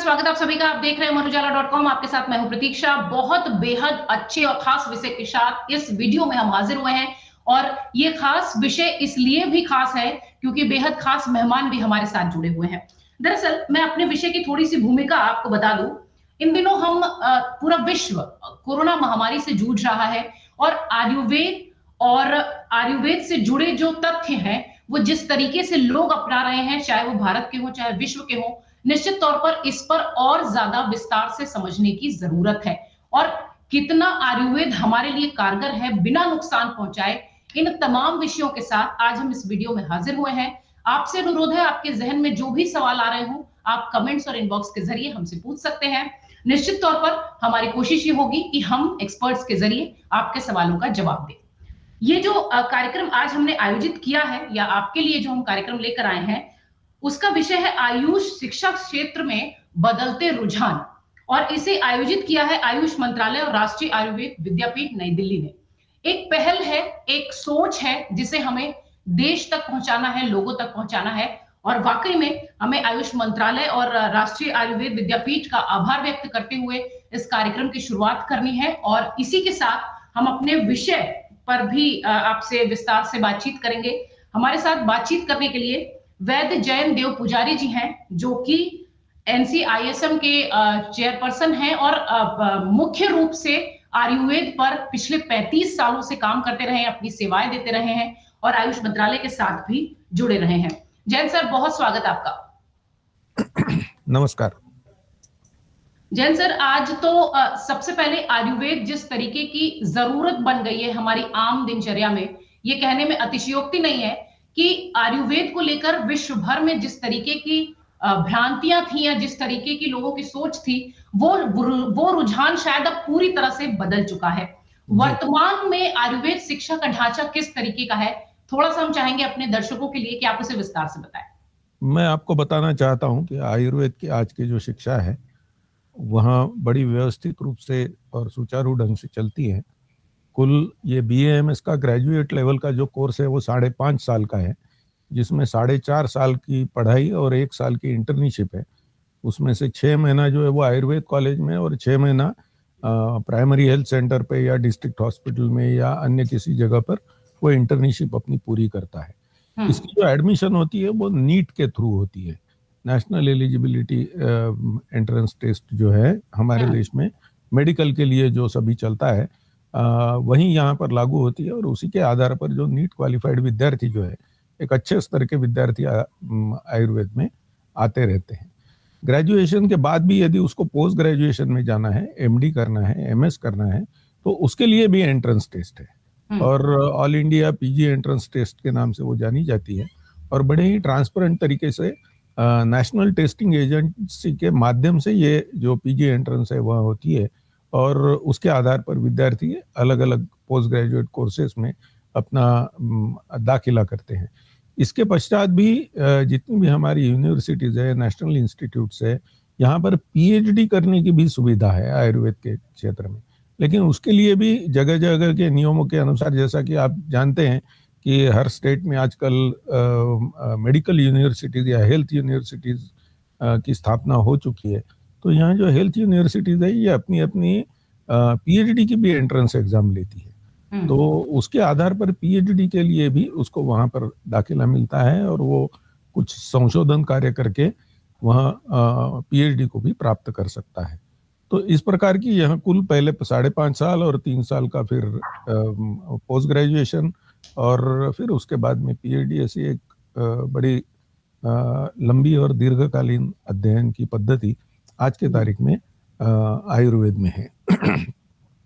स्वागत आप सभी का। आप देख रहे हैं मनोजाला.com। आपके साथ मैं हूं प्रतीक्षा। बहुत बेहद अच्छे और खास विषय के साथ इस वीडियो में हम हाजिर हुए हैं और ये खास विषय इसलिए भी खास है क्योंकि बेहद खास मेहमान भी हमारे साथ जुड़े हुए हैं। दरअसल मैं अपने विषय की थोड़ी सी भूमिका आपको बता दूं। इन दिनों हम पूरा विश्व कोरोना महामारी से जूझ रहा है और आयुर्वेद से जुड़े जो तथ्य हैं वो जिस तरीके से लोग अपना रहे हैं, चाहे वो भारत के हो चाहे विश्व के हो, निश्चित तौर पर इस पर और ज्यादा विस्तार से समझने की जरूरत है। और कितना आयुर्वेद हमारे लिए कारगर है बिना नुकसान पहुंचाए, इन तमाम विषयों के साथ आज हम इस वीडियो में हाजिर हुए हैं। आपसे अनुरोध है, आपके जहन में जो भी सवाल आ रहे हो आप कमेंट्स और इनबॉक्स के जरिए हमसे पूछ सकते हैं। निश्चित तौर पर हमारी कोशिश ये होगी कि हम एक्सपर्ट्स के जरिए आपके सवालों का जवाब दें। ये जो कार्यक्रम आज हमने आयोजित किया है या आपके लिए जो हम कार्यक्रम लेकर आए हैं, उसका विषय है आयुष शिक्षा क्षेत्र में बदलते रुझान। और इसे आयोजित किया है आयुष मंत्रालय और राष्ट्रीय आयुर्वेद विद्यापीठ नई दिल्ली ने। एक पहल है, एक सोच है जिसे हमें देश तक पहुंचाना है, लोगों तक पहुंचाना है। और वाकई में हमें आयुष मंत्रालय और राष्ट्रीय आयुर्वेद विद्यापीठ का आभार व्यक्त करते हुए इस कार्यक्रम की शुरुआत करनी है। और इसी के साथ हम अपने विषय पर भी आपसे विस्तार से बातचीत करेंगे। हमारे साथ बातचीत करने के लिए वैद्य जयंत देव पुजारी जी हैं, जो कि NCISM के चेयरपर्सन हैं और मुख्य रूप से आयुर्वेद पर पिछले 35 सालों से काम करते रहे हैं, अपनी सेवाएं देते रहे हैं और आयुष मंत्रालय के साथ भी जुड़े रहे हैं। जयंत सर, बहुत स्वागत आपका। नमस्कार जैन सर, आज तो सबसे पहले आयुर्वेद जिस तरीके की जरूरत बन गई है हमारी आम दिनचर्या में, ये कहने में अतिशयोक्ति नहीं है कि आयुर्वेद को लेकर विश्व भर में जिस तरीके की भ्रांतियां थी या जिस तरीके की लोगों की सोच थी, वो रुझान शायद अब पूरी तरह से बदल चुका है। वर्तमान में आयुर्वेद शिक्षा का ढांचा किस तरीके का है, थोड़ा सा हम चाहेंगे अपने दर्शकों के लिए कि आप उसे विस्तार से बताएं। मैं आपको बताना चाहता हूं कि आयुर्वेद की आज की जो शिक्षा है वहाँ बड़ी व्यवस्थित रूप से और सुचारू ढंग से चलती है। कुल ये BAMS का ग्रेजुएट लेवल का जो कोर्स है वो 5.5 साल का है, जिसमें 4.5 साल की पढ़ाई और 1 साल की इंटर्नशिप है। उसमें से 6 महीना जो है वो आयुर्वेद कॉलेज में और 6 महीना प्राइमरी हेल्थ सेंटर पे या डिस्ट्रिक्ट हॉस्पिटल में या अन्य किसी जगह पर वो इंटर्नशिप अपनी पूरी करता है। इसकी जो एडमिशन होती है वो नीट के थ्रू होती है। नेशनल एलिजिबिलिटी एंट्रेंस टेस्ट जो है हमारे देश में मेडिकल के लिए जो सभी चलता है वही यहाँ पर लागू होती है और उसी के आधार पर जो नीट क्वालिफाइड विद्यार्थी जो है, एक अच्छे स्तर के विद्यार्थी आयुर्वेद में आते रहते हैं। ग्रेजुएशन के बाद भी यदि उसको पोस्ट ग्रेजुएशन में जाना है, MD करना है, MS करना है, तो उसके लिए भी एंट्रेंस टेस्ट है और all India PG entrance test के नाम से वो जानी जाती है। और बड़े ही ट्रांसपेरेंट तरीके से नेशनल टेस्टिंग एजेंसी के माध्यम से ये जो PG एंट्रेंस है वह होती है और उसके आधार पर विद्यार्थी अलग अलग पोस्ट ग्रेजुएट कोर्सेज में अपना दाखिला करते हैं। इसके पश्चात भी जितनी भी हमारी यूनिवर्सिटीज है, नेशनल इंस्टीट्यूट्स है, यहाँ पर PhD करने की भी सुविधा है आयुर्वेद के क्षेत्र में। लेकिन उसके लिए भी जगह जगह के नियमों के अनुसार, जैसा कि आप जानते हैं कि हर स्टेट में आजकल मेडिकल यूनिवर्सिटीज या हेल्थ यूनिवर्सिटीज की स्थापना हो चुकी है। तो यहाँ जो हेल्थ यूनिवर्सिटीज है ये अपनी अपनी PhD की भी एंट्रेंस एग्जाम लेती है। तो उसके आधार पर PhD के लिए भी उसको वहाँ पर दाखिला मिलता है और वो कुछ संशोधन कार्य करके वहाँ PhD को भी प्राप्त कर सकता है। तो इस प्रकार की यहाँ कुल पहले 5.5 साल और 3 साल का फिर पोस्ट ग्रेजुएशन और फिर उसके बाद में PhD, ऐसी एक बड़ी लंबी और दीर्घकालीन अध्ययन की पद्धति आज के तारीख में आयुर्वेद में है।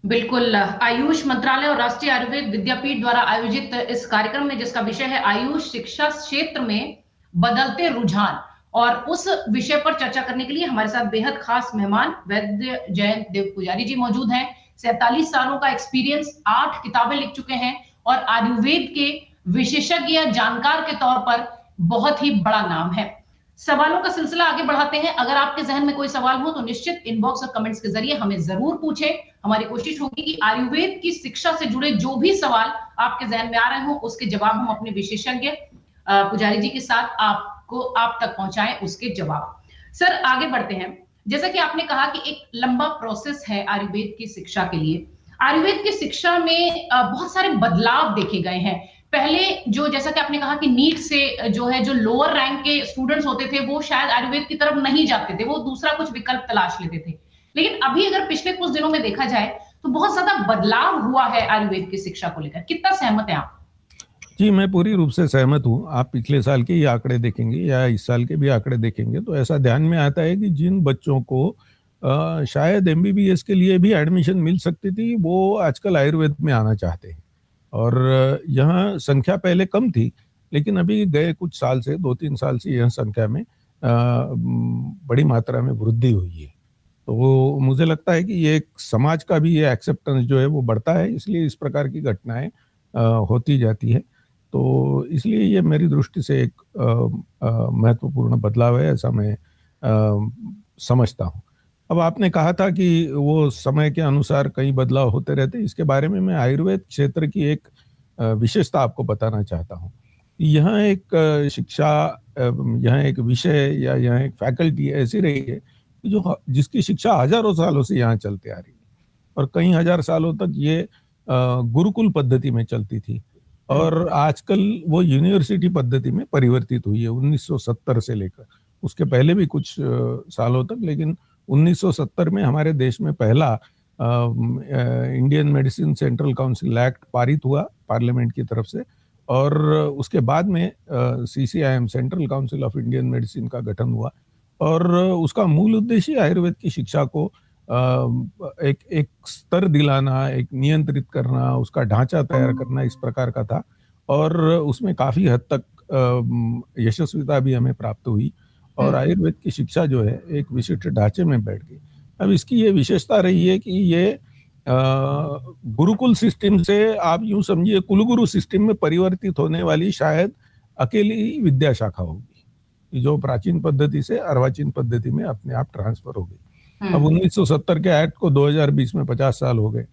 बिल्कुल, आयुष मंत्रालय और राष्ट्रीय आयुर्वेद विद्यापीठ द्वारा आयोजित इस कार्यक्रम में जिसका विषय है आयुष शिक्षा क्षेत्र में बदलते रुझान, और उस विषय पर चर्चा करने के लिए हमारे साथ बेहद खास मेहमान वैद्य जयंत देव पुजारी जी मौजूद हैं। 47 सालों का एक्सपीरियंस, 8 किताबें लिख चुके हैं और आयुर्वेद के विशेषज्ञ जानकार के तौर पर बहुत ही बड़ा नाम है। सवालों का सिलसिला आगे बढ़ाते हैं। अगर आपके जहन में कोई सवाल हो तो निश्चित इनबॉक्स और कमेंट्स के जरिए हमें जरूर पूछें। हमारी कोशिश होगी कि आयुर्वेद की शिक्षा से जुड़े जो भी सवाल आपके जहन में आ रहे हो उसके जवाब हम अपने विशेषज्ञ पुजारी जी के साथ आप तक पहुंचाएं उसके जवाब। सर, आगे बढ़ते हैं। जैसा कि आपने कहा कि एक लंबा प्रोसेस है आयुर्वेद की शिक्षा के लिए। आयुर्वेद की शिक्षा में बहुत सारे बदलाव देखे गए हैं। पहले जो जैसा कि आपने कहा कि नीट से जो है जो लोअर रैंक के स्टूडेंट्स होते थे वो शायद आयुर्वेद की तरफ नहीं जाते थे, वो दूसरा कुछ विकल्प तलाश लेते थे। लेकिन अभी अगर पिछले कुछ दिनों में देखा जाए तो बहुत ज्यादा बदलाव हुआ है आयुर्वेद की शिक्षा को लेकर। कितना सहमत है आप? जी, मैं पूरी रूप से सहमत हूँ। आप पिछले साल के ही आंकड़े देखेंगे या इस साल के भी आंकड़े देखेंगे तो ऐसा ध्यान में आता है कि जिन बच्चों को शायद एमबीबीएस के लिए भी एडमिशन मिल सकती थी, वो आजकल आयुर्वेद में आना चाहते हैं। और यहाँ संख्या पहले कम थी, लेकिन अभी गए कुछ साल से, 2-3 साल से यह संख्या में बड़ी मात्रा में वृद्धि हुई है। तो वो मुझे लगता है कि ये एक समाज का भी ये एक्सेप्टेंस जो है वो बढ़ता है, इसलिए इस प्रकार की घटनाएं होती जाती है। तो इसलिए ये मेरी दृष्टि से एक महत्वपूर्ण बदलाव है, ऐसा मैं समझता हूँ। अब आपने कहा था कि वो समय के अनुसार कई बदलाव होते रहते हैं। इसके बारे में मैं आयुर्वेद क्षेत्र की एक विशेषता आपको बताना चाहता हूँ। यहाँ एक शिक्षा, यहाँ एक विषय या यहाँ एक फैकल्टी ऐसी रही है जो जिसकी शिक्षा हजारों सालों से यहाँ चलते आ रही है और कई हजार सालों तक ये गुरुकुल पद्धति में चलती थी और आजकल वो यूनिवर्सिटी पद्धति में परिवर्तित हुई है 1970 से लेकर। उसके पहले भी कुछ सालों तक, लेकिन 1970 में हमारे देश में पहला Indian medicine central council act पारित हुआ पार्लियामेंट की तरफ से और उसके बाद में CCIM central council of Indian medicine का गठन हुआ और उसका मूल उद्देश्य आयुर्वेद की शिक्षा को एक स्तर दिलाना, एक नियंत्रित करना, उसका ढांचा तैयार करना, इस प्रकार का था और उसमें काफी हद तक यशस्विता भी हमें प्राप्त हुई और आयुर्वेद की शिक्षा जो है एक विशिष्ट ढांचे में बैठ गई। अब इसकी ये विशेषता रही है कि ये गुरुकुल सिस्टम से आप यूं समझिए कुलगुरु सिस्टम में परिवर्तित होने वाली शायद अकेली विद्या शाखा होगी जो प्राचीन पद्धति से अर्वाचीन पद्धति में अपने आप ट्रांसफर हो गई। अब 1970 के एक्ट को 2020 में 50 साल हो गए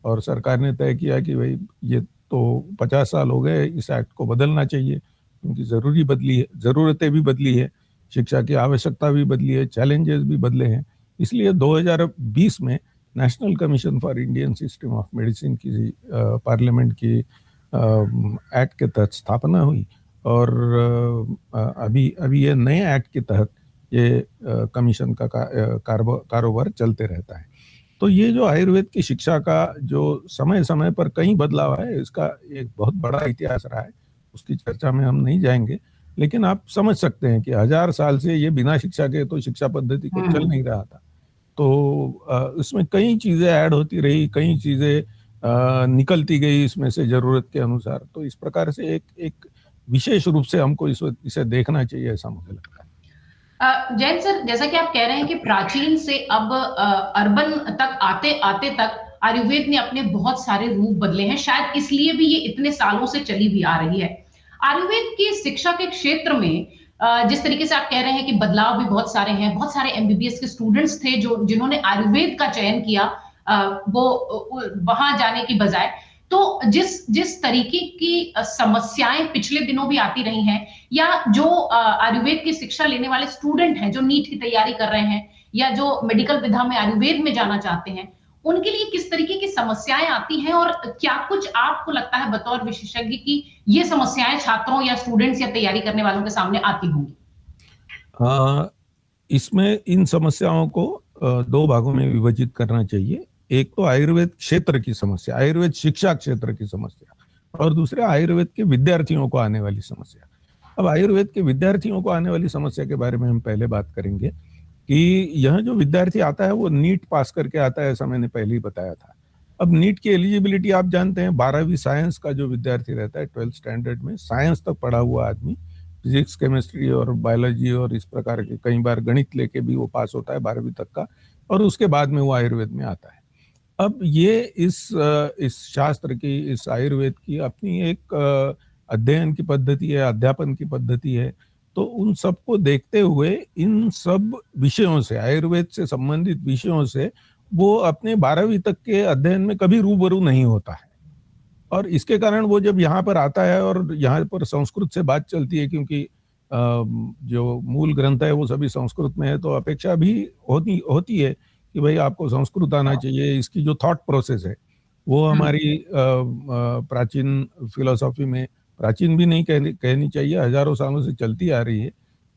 और सरकार ने तय किया कि भाई ये तो 50 साल हो गए, इस एक्ट को बदलना चाहिए क्योंकि जरूरतें भी बदली है, शिक्षा की आवश्यकता भी बदली है, चैलेंजेस भी बदले हैं। इसलिए 2020 में national commission for Indian system of medicine की पार्लियामेंट की एक्ट के तहत स्थापना हुई और अभी ये नए एक्ट के तहत ये कमीशन का कारोबार चलते रहता है। तो ये जो आयुर्वेद की शिक्षा का जो समय समय पर कई बदलाव है, इसका एक बहुत बड़ा इतिहास रहा है, उसकी चर्चा में हम नहीं जाएंगे, लेकिन आप समझ सकते हैं कि 1000 साल से ये बिना शिक्षा के तो शिक्षा पद्धति को चल नहीं रहा था। तो इसमें कई चीजें ऐड होती रही, कई चीजें निकलती गई इसमें से जरूरत के अनुसार। तो इस प्रकार से एक विशेष रूप से हमको इसे देखना चाहिए, ऐसा मुझे लगता है। जैन सर, जैसा कि आप कह रहे हैं कि प्राचीन से अब अर्बन तक आते आते तक आयुर्वेद ने अपने बहुत सारे रूप बदले हैं, शायद इसलिए भी ये इतने सालों से चली भी आ रही है। आयुर्वेद की शिक्षा के क्षेत्र में जिस तरीके से आप कह रहे हैं कि बदलाव भी बहुत सारे हैं, बहुत सारे एमबीबीएस के स्टूडेंट्स थे जिन्होंने आयुर्वेद का चयन किया वो वहां जाने की बजाय। तो जिस तरीके की समस्याएं पिछले दिनों भी आती रही हैं या जो आयुर्वेद की शिक्षा लेने वाले स्टूडेंट हैं जो नीट की तैयारी कर रहे हैं या जो मेडिकल विधा में आयुर्वेद में जाना चाहते हैं, उनके लिए किस तरीके की समस्याएं आती हैं और क्या कुछ आपको लगता है बतौर विशेषज्ञ कि ये समस्याएं छात्रों या स्टूडेंट्स या तैयारी करने वालों के सामने आती होंगी? इसमें इन समस्याओं को दो भागों में विभाजित करना चाहिए। एक तो आयुर्वेद क्षेत्र की समस्या, आयुर्वेद शिक्षा क्षेत्र की समस्या, और दूसरा आयुर्वेद के विद्यार्थियों को आने वाली समस्या। अब आयुर्वेद के विद्यार्थियों को आने वाली समस्या के बारे में हम पहले बात करेंगे कि यह जो विद्यार्थी आता है वो नीट पास करके आता है, ऐसा मैंने पहले ही बताया था। अब नीट की एलिजिबिलिटी आप जानते हैं, 12वीं साइंस का जो विद्यार्थी रहता है 12th स्टैंडर्ड में साइंस तक पढ़ा हुआ आदमी, फिजिक्स, केमिस्ट्री और बायोलॉजी और इस प्रकार के कई बार गणित लेके भी वो पास होता है 12वीं तक का, और उसके बाद में वो आयुर्वेद में आता है। अब ये इस शास्त्र की, इस आयुर्वेद की अपनी एक अध्ययन की पद्धति है, अध्यापन की पद्धति है। तो उन सबको देखते हुए इन सब विषयों से, आयुर्वेद से संबंधित विषयों से वो अपने 12वीं तक के अध्ययन में कभी रूबरू नहीं होता है। और इसके कारण वो जब यहाँ पर आता है और यहाँ पर संस्कृत से बात चलती है, क्योंकि जो मूल ग्रंथ है वो सभी संस्कृत में है, तो अपेक्षा भी होती है कि भाई आपको संस्कृत आना चाहिए। इसकी जो थॉट प्रोसेस है वो हमारी प्राचीन फिलोसॉफी में, प्राचीन भी नहीं कहनी चाहिए, हजारों सालों से चलती आ रही है,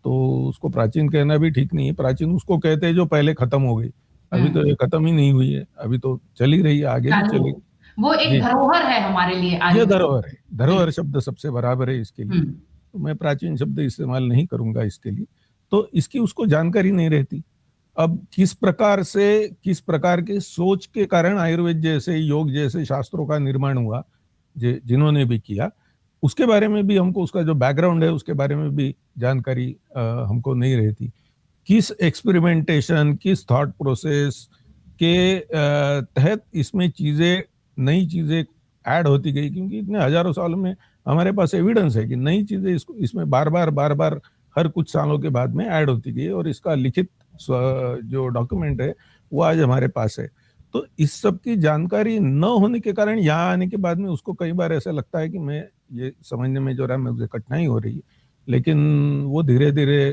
तो उसको प्राचीन कहना भी ठीक नहीं है। प्राचीन उसको कहते हैं जो पहले खत्म हो गई, अभी तो ये खत्म ही नहीं हुई है, अभी तो चल ही रही है, आगे भी चलेगी। वो एक जी, धरोहर है हमारे लिए आज। ये धरोहर है, धरोहर शब्द सबसे बराबर है इसके लिए। हम्म, तो मैं प्राचीन शब्द इस्तेमाल नहीं करूंगा इसके लिए। तो इसकी उसको जानकारी नहीं रहती। अब किस प्रकार के सोच के कारण आयुर्वेद जैसे, योग जैसे शास्त्रों का निर्माण हुआ, जिन्होंने भी किया, उसके बारे में भी हमको, उसका जो बैकग्राउंड है उसके बारे में भी जानकारी हमको नहीं रहती। किस एक्सपेरिमेंटेशन, किस थॉट प्रोसेस के तहत इसमें नई चीजें ऐड होती गई, क्योंकि इतने हजारों सालों में हमारे पास एविडेंस है कि नई चीजें इसमें बार बार हर कुछ सालों के बाद में ऐड होती गई, और इसका लिखित जो डॉक्यूमेंट है वो आज हमारे पास है। तो इस सब की जानकारी न होने के कारण यहाँ आने के बाद में उसको कई बार ऐसा लगता है कि मैं ये समझने में जो रहा मुझे कठिनाई हो रही है, लेकिन वो धीरे धीरे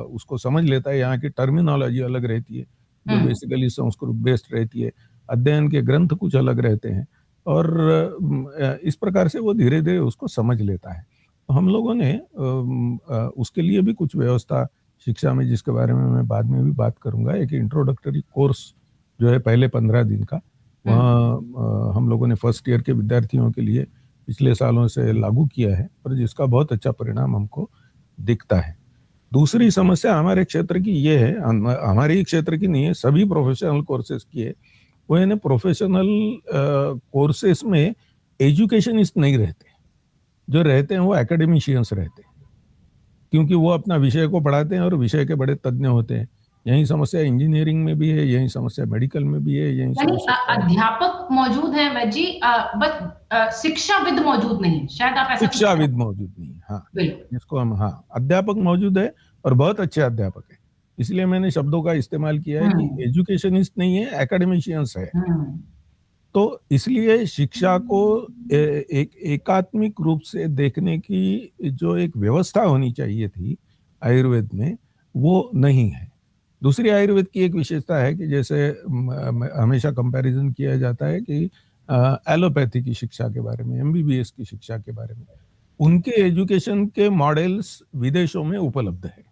उसको समझ लेता है। यहाँ की टर्मिनोलॉजी अलग रहती है, जो बेसिकली संस्कृत बेस्ड रहती है, अध्ययन के ग्रंथ कुछ अलग रहते हैं, और इस प्रकार से वो धीरे धीरे उसको समझ लेता है। हम लोगों ने उसके लिए भी कुछ व्यवस्था शिक्षा में, जिसके बारे में मैं बाद में भी बात करूंगा, एक इंट्रोडक्टरी कोर्स जो है पहले 15 दिन का, वहाँ हम लोगों ने फर्स्ट ईयर के विद्यार्थियों के लिए पिछले सालों से लागू किया है, और जिसका बहुत अच्छा परिणाम हमको दिखता है। दूसरी समस्या हमारे क्षेत्र की ये है, हमारे ही क्षेत्र की नहीं है, सभी प्रोफेशनल कोर्सेज की है, वो है प्रोफेशनल कोर्सेज में एजुकेशनिस्ट नहीं रहते, जो रहते हैं वो एकेडमिशियंस रहते हैं, क्योंकि वो अपना विषय को पढ़ाते हैं और विषय के बड़े तज्ञ होते हैं। यही समस्या इंजीनियरिंग में भी है, यही समस्या मेडिकल में भी है, यही समस्या अध्यापक मौजूद हैं वैद जी, बस शिक्षाविद मौजूद नहीं है, शायद आप ऐसा शिक्षाविद मौजूद नहीं है। हाँ, बिल्कुल, जिसको हम, हाँ, अध्यापक मौजूद है और बहुत अच्छे अध्यापक है, इसलिए मैंने शब्दों का इस्तेमाल किया है कि एजुकेशनिस्ट नहीं है, एकेडमिशियंस है। तो इसलिए शिक्षा को एक एकात्मिक रूप से देखने की जो एक व्यवस्था होनी चाहिए थी आयुर्वेद में, वो नहीं है। दूसरी आयुर्वेद की एक विशेषता है कि जैसे हमेशा कंपैरिजन किया जाता है कि एलोपैथी की शिक्षा के बारे में, एमबीबीएस की शिक्षा के बारे में, उनके एजुकेशन के मॉडल्स विदेशों में उपलब्ध है,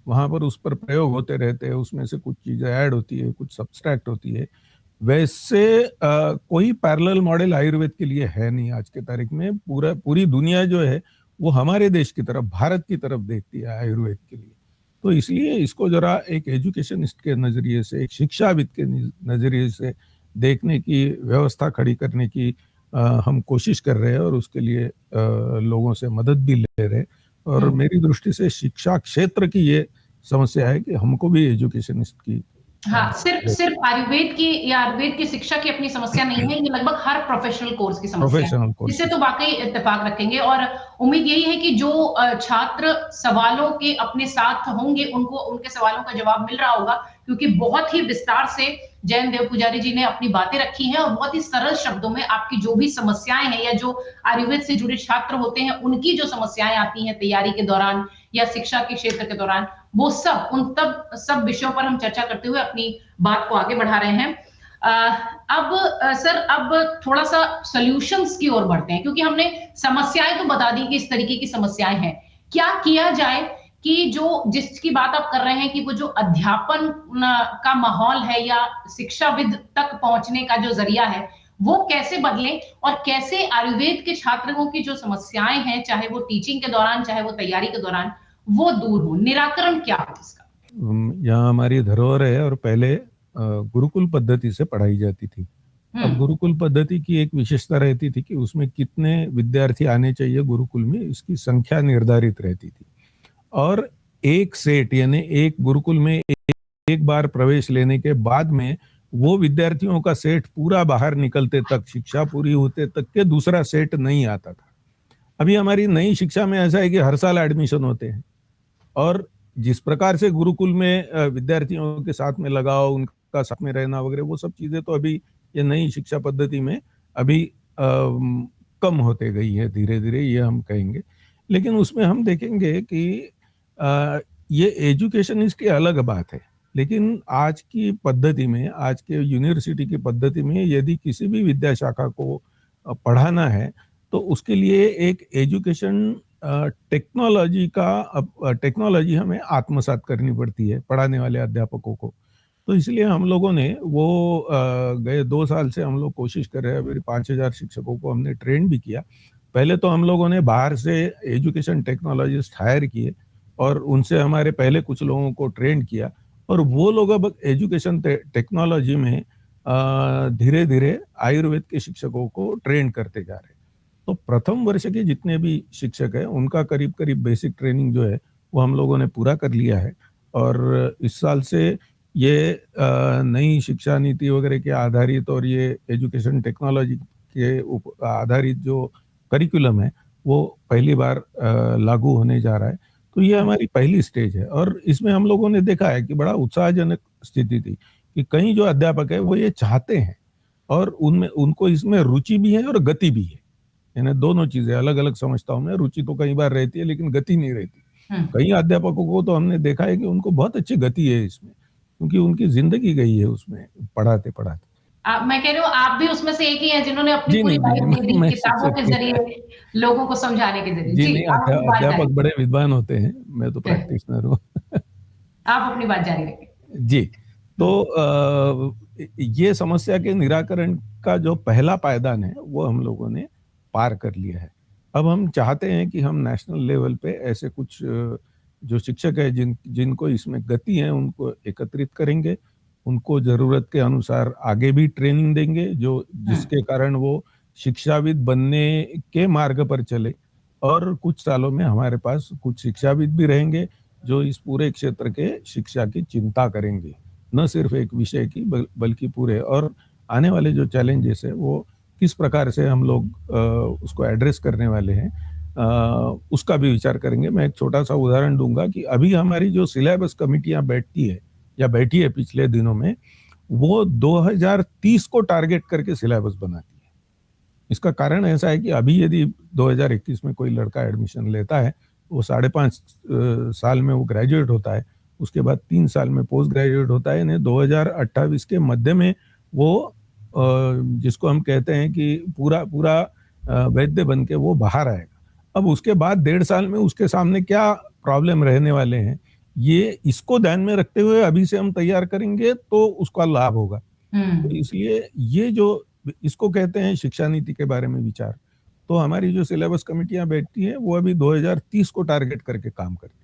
वहां पर उस पर प्रयोग होते रहते हैं, उसमें से कुछ चीजें ऐड होती है, कुछ सब्सट्रैक्ट होती है। वैसे कोई पैरेलल मॉडल आयुर्वेद के लिए है नहीं आज के तारीख में। पूरी दुनिया जो है वो हमारे देश की तरफ, भारत की तरफ देखती है आयुर्वेद के लिए। तो इसलिए इसको जरा एक एजुकेशनिस्ट के नजरिए से, एक शिक्षाविद के नजरिए से देखने की व्यवस्था खड़ी करने की हम कोशिश कर रहे हैं, और उसके लिए लोगों से मदद भी ले रहे हैं। और मेरी दृष्टि से शिक्षा क्षेत्र की ये समस्या है कि हमको भी एजुकेशनिस्ट की, हाँ, सिर्फ आयुर्वेद की या आयुर्वेद की शिक्षा की अपनी समस्या नहीं है, ये लगभग हर प्रोफेशनल कोर्स की समस्या है, जिससे तो वाकई इत्तेफाक रखेंगे। और उम्मीद यही है कि जो छात्र सवालों के अपने साथ होंगे, उनको उनके सवालों का जवाब मिल रहा होगा, क्योंकि बहुत ही विस्तार से जयंत देव पुजारी जी ने अपनी बातें रखी हैं, और बहुत ही सरल शब्दों में आपकी जो भी समस्याएं हैं, या जो आयुर्वेद से जुड़े छात्र होते हैं उनकी जो समस्याएं आती हैं तैयारी के दौरान या शिक्षा के क्षेत्र के दौरान, वो सब विषयों पर हम चर्चा करते हुए अपनी बात को आगे बढ़ा रहे हैं। अब थोड़ा सा सॉल्यूशंस की ओर बढ़ते हैं, क्योंकि हमने समस्याएं तो बता दी कि इस तरीके की समस्याएं हैं। क्या किया जाए कि जिसकी बात आप कर रहे हैं कि वो जो अध्यापन का माहौल है या शिक्षाविद तक पहुंचने का जो जरिया है, वो कैसे बदले, और कैसे आयुर्वेद के छात्रों की जो समस्याएं हैं, चाहे वो टीचिंग के दौरान, चाहे वो तैयारी के दौरान, वो दूर हो, निराकरण क्या हो इसका? यहाँ हमारी धरोहर है, और पहले गुरुकुल पद्धति से पढ़ाई जाती थी। अब गुरुकुल पद्धति की एक विशेषता रहती थी कि उसमें कितने विद्यार्थी आने चाहिए गुरुकुल में, इसकी संख्या निर्धारित रहती थी, और एक सेट, यानी एक गुरुकुल में एक बार प्रवेश लेने के बाद में वो विद्यार्थियों का सेट पूरा बाहर निकलते तक, शिक्षा पूरी होते तक के दूसरा सेट नहीं आता था। अभी हमारी नई शिक्षा में ऐसा है कि हर साल एडमिशन होते हैं, और जिस प्रकार से गुरुकुल में विद्यार्थियों के साथ में लगाव, उनका साथ में रहना वगैरह, वो सब चीजें तो अभी ये नई शिक्षा पद्धति में अभी कम होते गई है धीरे धीरे, ये हम कहेंगे। लेकिन उसमें हम देखेंगे कि ये एजुकेशनिस्ट की अलग बात है, लेकिन आज की पद्धति में, आज के यूनिवर्सिटी की पद्धति में यदि किसी भी विद्या शाखा को पढ़ाना है तो उसके लिए एक एजुकेशन टेक्नोलॉजी हमें आत्मसात करनी पड़ती है पढ़ाने वाले अध्यापकों को। तो इसलिए हम लोगों ने वो गए 2 साल से हम लोग कोशिश कर रहे हैं। अभी 5,000 शिक्षकों को हमने ट्रेन भी किया। पहले तो हम लोगों ने बाहर से एजुकेशन टेक्नोलॉजिस्ट हायर किए और उनसे हमारे पहले कुछ लोगों को ट्रेन किया, और वो लोग अब एजुकेशन टेक्नोलॉजी में धीरे धीरे आयुर्वेद के शिक्षकों को ट्रेन करते जा रहे हैं। तो प्रथम वर्ष के जितने भी शिक्षक हैं उनका करीब करीब बेसिक ट्रेनिंग जो है वो हम लोगों ने पूरा कर लिया है। और इस साल से ये नई शिक्षा नीति वगैरह के आधारित और ये एजुकेशन टेक्नोलॉजी के आधारित जो करिकुलम है वो पहली बार लागू होने जा रहा है। तो ये हमारी पहली स्टेज है, और इसमें हम लोगों ने देखा है कि बड़ा उत्साहजनक स्थिति थी कि कई जो अध्यापक है वो ये चाहते हैं और उनमें उनको इसमें रुचि भी है और गति भी है। यानी दोनों चीजें अलग अलग समझता हूँ मैं। रुचि तो कई बार रहती है लेकिन गति नहीं रहती। कई अध्यापकों को तो हमने देखा है कि उनको बहुत अच्छी गति है इसमें, क्योंकि उनकी जिंदगी गई है उसमें पढ़ाते पढ़ाते। मैं कह रही हूँ आप भी उसमें से एक ही हैं जिन्होंने अपनी जी पूरी नहीं, लाइफ दे दी मैं किताबों के शिक्षक जरिए, लोगों को समझाने के जरिए। जी जी, नहीं, आप अपनी बात अध्यापक जारी बड़े विद्वान होते हैं, मैं तो प्रैक्टिशनर हूँ। आप अपनी बात जारी रखें। जी, तो ये समस्या के निराकरण का जो पहला पायदान है वो हम लोगों ने पार कर लिया है। अब हम चाहते हैं कि हम नेशनल लेवल पे ऐसे कुछ जो शिक्षक है जिनको इसमें गति है उनको एकत्रित करेंगे, उनको जरूरत के अनुसार आगे भी ट्रेनिंग देंगे जो जिसके कारण वो शिक्षाविद बनने के मार्ग पर चले। और कुछ सालों में हमारे पास कुछ शिक्षाविद भी रहेंगे जो इस पूरे क्षेत्र के शिक्षा की चिंता करेंगे, न सिर्फ एक विषय की बल्कि पूरे। और आने वाले जो चैलेंजेस है वो किस प्रकार से हम लोग उसको एड्रेस करने वाले हैं उसका भी विचार करेंगे। मैं एक छोटा सा उदाहरण दूंगा कि अभी हमारी जो सिलेबस कमिटियां बैठती है या बैठी है पिछले दिनों में, वो 2030 को टारगेट करके सिलेबस बनाती है। इसका कारण ऐसा है कि अभी यदि 2021 में कोई लड़का एडमिशन लेता है, वो 5.5 साल में वो ग्रेजुएट होता है, उसके बाद 3 साल में पोस्ट ग्रेजुएट होता है, यानी 2028 के मध्य में वो जिसको हम कहते हैं कि पूरा वैद्य बन के वो बाहर आएगा। अब उसके बाद 1.5 साल में उसके सामने क्या प्रॉब्लम रहने वाले हैं, ये इसको ध्यान में रखते हुए अभी से हम तैयार करेंगे तो उसका लाभ होगा। तो इसलिए ये जो इसको कहते हैं शिक्षा नीति के बारे में विचार, तो हमारी जो सिलेबस कमिटियां बैठती हैं वो अभी 2030 को टारगेट करके काम करती है।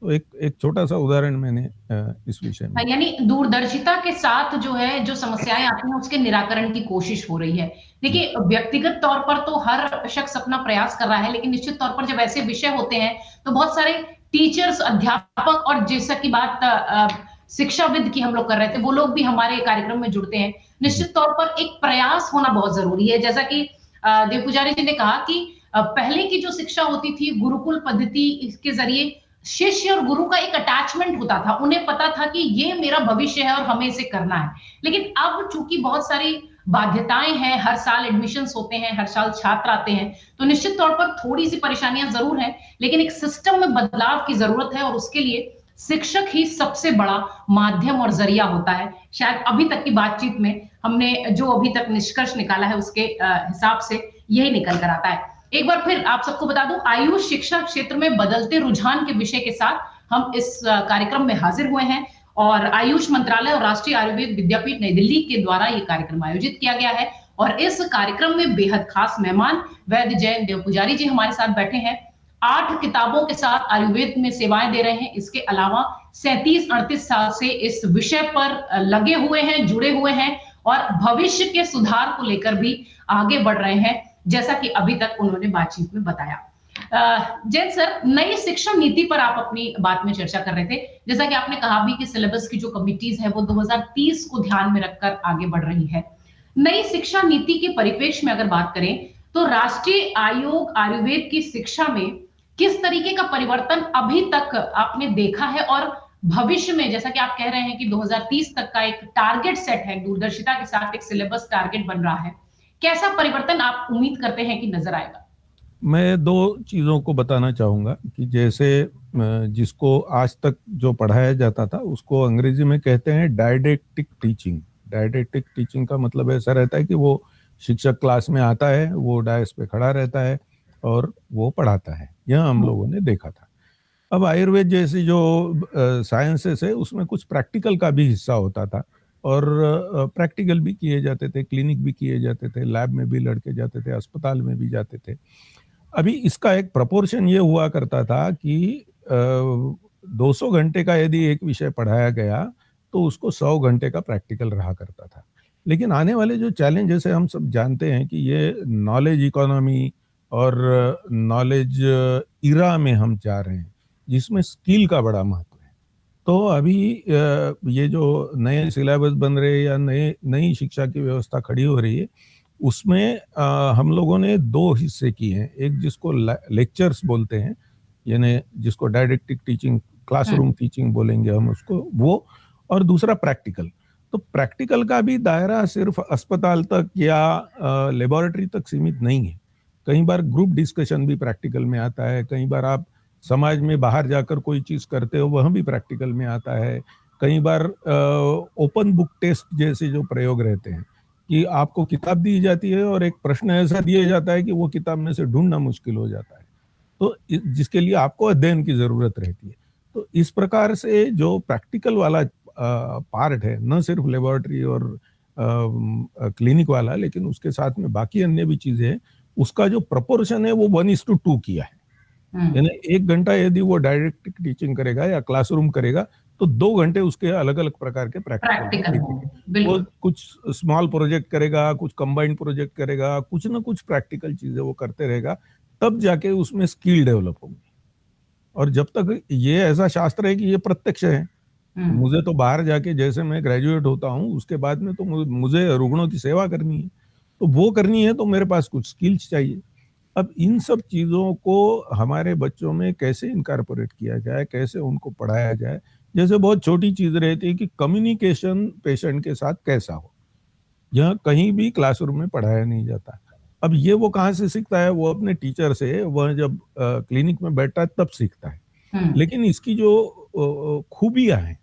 तो एक छोटा सा उदाहरण मैंने इस विषय में, यानी दूरदर्शिता के साथ जो है जो समस्याएं आती हैं उसके निराकरण की कोशिश हो रही है। देखिए, व्यक्तिगत तौर पर तो हर शख्स अपना प्रयास कर रहा है, लेकिन निश्चित तौर पर जब ऐसे विषय होते हैं तो बहुत सारे टीचर्स, अध्यापक और जैसा की बात शिक्षाविद की हम लोग कर रहे थे, वो लोग भी हमारे कार्यक्रम में जुड़ते हैं। निश्चित तौर पर एक प्रयास होना बहुत जरूरी है। जैसा कि देव पुजारी जी ने कहा कि पहले की जो शिक्षा होती थी गुरुकुल पद्धति, इसके जरिए शिष्य और गुरु का एक अटैचमेंट होता था, उन्हें पता था कि ये मेरा भविष्य है और हमें इसे करना है। लेकिन अब चूंकि बहुत सारी बाध्यताएं हैं, हर साल एडमिशंस होते हैं, हर साल छात्र आते हैं, तो निश्चित तौर पर थोड़ी सी परेशानियां जरूर हैं, लेकिन एक सिस्टम में बदलाव की जरूरत है और उसके लिए शिक्षक ही सबसे बड़ा माध्यम और जरिया होता है। शायद अभी तक की बातचीत में हमने जो अभी तक निष्कर्ष निकाला है उसके हिसाब से यही निकल कर आता है। एक बार फिर आप सबको बता दूं, आयुष शिक्षा क्षेत्र में बदलते रुझान के विषय के साथ हम इस कार्यक्रम में हाजिर हुए हैं और आयुष मंत्रालय और राष्ट्रीय आयुर्वेद विद्यापीठ नई दिल्ली के द्वारा ये कार्यक्रम आयोजित किया गया है। और इस कार्यक्रम में बेहद खास मेहमान वैद्य जयंत देव पुजारी जी हमारे साथ बैठे हैं। 8 किताबों के साथ आयुर्वेद में सेवाएं दे रहे हैं। इसके अलावा 37-38 साल से इस विषय पर लगे हुए हैं, जुड़े हुए हैं और भविष्य के सुधार को लेकर भी आगे बढ़ रहे हैं, जैसा कि अभी तक उन्होंने बातचीत में बताया। जैन सर, नई शिक्षा नीति पर आप अपनी बात में चर्चा कर रहे थे। जैसा कि आपने कहा भी कि सिलेबस की जो कमिटीज है वो 2030 को ध्यान में रखकर आगे बढ़ रही है। नई शिक्षा नीति के परिप्रेक्ष्य में अगर बात करें तो राष्ट्रीय आयोग आयुर्वेद की शिक्षा में किस तरीके का परिवर्तन अभी तक आपने देखा है और भविष्य में, जैसा कि आप कह रहे हैं कि 2030 तक का एक टारगेट सेट है, दूरदर्शिता के साथ एक सिलेबस टारगेट बन रहा है, कैसा परिवर्तन आप उम्मीद करते हैं कि नजर आएगा? मैं दो चीज़ों को बताना चाहूँगा कि जैसे जिसको आज तक जो पढ़ाया जाता था उसको अंग्रेजी में कहते हैं डायडेक्टिक टीचिंग। डायडेक्टिक टीचिंग का मतलब ऐसा रहता है कि वो शिक्षक क्लास में आता है, वो डायस पे खड़ा रहता है और वो पढ़ाता है। यह हम लोगों ने देखा था। अब आयुर्वेद जैसी जो साइंसेस है उसमें कुछ प्रैक्टिकल का भी हिस्सा होता था और प्रैक्टिकल भी किए जाते थे, क्लिनिक भी किए जाते थे, लैब में भी लड़के जाते थे, अस्पताल में भी जाते थे। अभी इसका एक प्रपोर्शन ये हुआ करता था कि 200 घंटे का यदि एक विषय पढ़ाया गया तो उसको 100 घंटे का प्रैक्टिकल रहा करता था। लेकिन आने वाले जो चैलेंजेस है हम सब जानते हैं कि ये नॉलेज इकोनॉमी और नॉलेज इरा में हम जा रहे हैं जिसमें स्किल का बड़ा महत्व है। तो अभी ये जो नए सिलेबस बन रहे हैं या नई शिक्षा की व्यवस्था खड़ी हो रही है उसमें हम लोगों ने दो हिस्से किए हैं। एक जिसको लेक्चर्स बोलते हैं, यानी जिसको डायरेक्टिक टीचिंग, क्लासरूम टीचिंग बोलेंगे हम उसको, वो, और दूसरा प्रैक्टिकल। तो प्रैक्टिकल का भी दायरा सिर्फ अस्पताल तक या लेबोरेटरी तक सीमित नहीं है। कई बार ग्रुप डिस्कशन भी प्रैक्टिकल में आता है, कई बार आप समाज में बाहर जाकर कोई चीज करते हो वह भी प्रैक्टिकल में आता है। कई बार ओपन बुक टेस्ट जैसे जो प्रयोग रहते हैं कि आपको किताब दी जाती है और एक प्रश्न ऐसा दिया जाता है कि वो किताब में से ढूंढना मुश्किल हो जाता है, तो जिसके लिए आपको अध्ययन की जरूरत रहती है। तो इस प्रकार से जो प्रैक्टिकल वाला पार्ट है, न सिर्फ लेबोरेटरी और क्लिनिक वाला, लेकिन उसके साथ में बाकी अन्य भी चीजें हैं, उसका जो प्रपोर्शन है वो 1:2 किया है। यानी 1 घंटा यदि वो डायरेक्ट टीचिंग करेगा या क्लासरूम करेगा तो 2 घंटे उसके अलग अलग प्रकार के प्रैक्टिकल प्रैक्टिकल वो बिल्कुल। कुछ स्मॉल प्रोजेक्ट करेगा, कुछ कंबाइंड प्रोजेक्ट करेगा, कुछ ना कुछ प्रैक्टिकल चीजें वो करते रहेगा, तब जाके उसमें स्किल डेवलप होगी। और जब तक ये ऐसा शास्त्र है कि ये प्रत्यक्ष है, मुझे तो बाहर जाके जैसे मैं ग्रेजुएट होता हूँ उसके बाद में तो मुझे रुग्णों की सेवा करनी है, तो वो करनी है तो मेरे पास कुछ स्किल्स चाहिए। अब इन सब चीजों को हमारे बच्चों में कैसे इनकारपोरेट किया जाए, कैसे उनको पढ़ाया जाए। जैसे बहुत छोटी चीज रहती है कि कम्युनिकेशन पेशेंट के साथ कैसा हो, यह कहीं भी क्लासरूम में पढ़ाया नहीं जाता। अब ये वो कहाँ से सीखता है, वो अपने टीचर से, वह जब क्लिनिक में बैठता है तब सीखता है। लेकिन इसकी जो खूबियां हैं,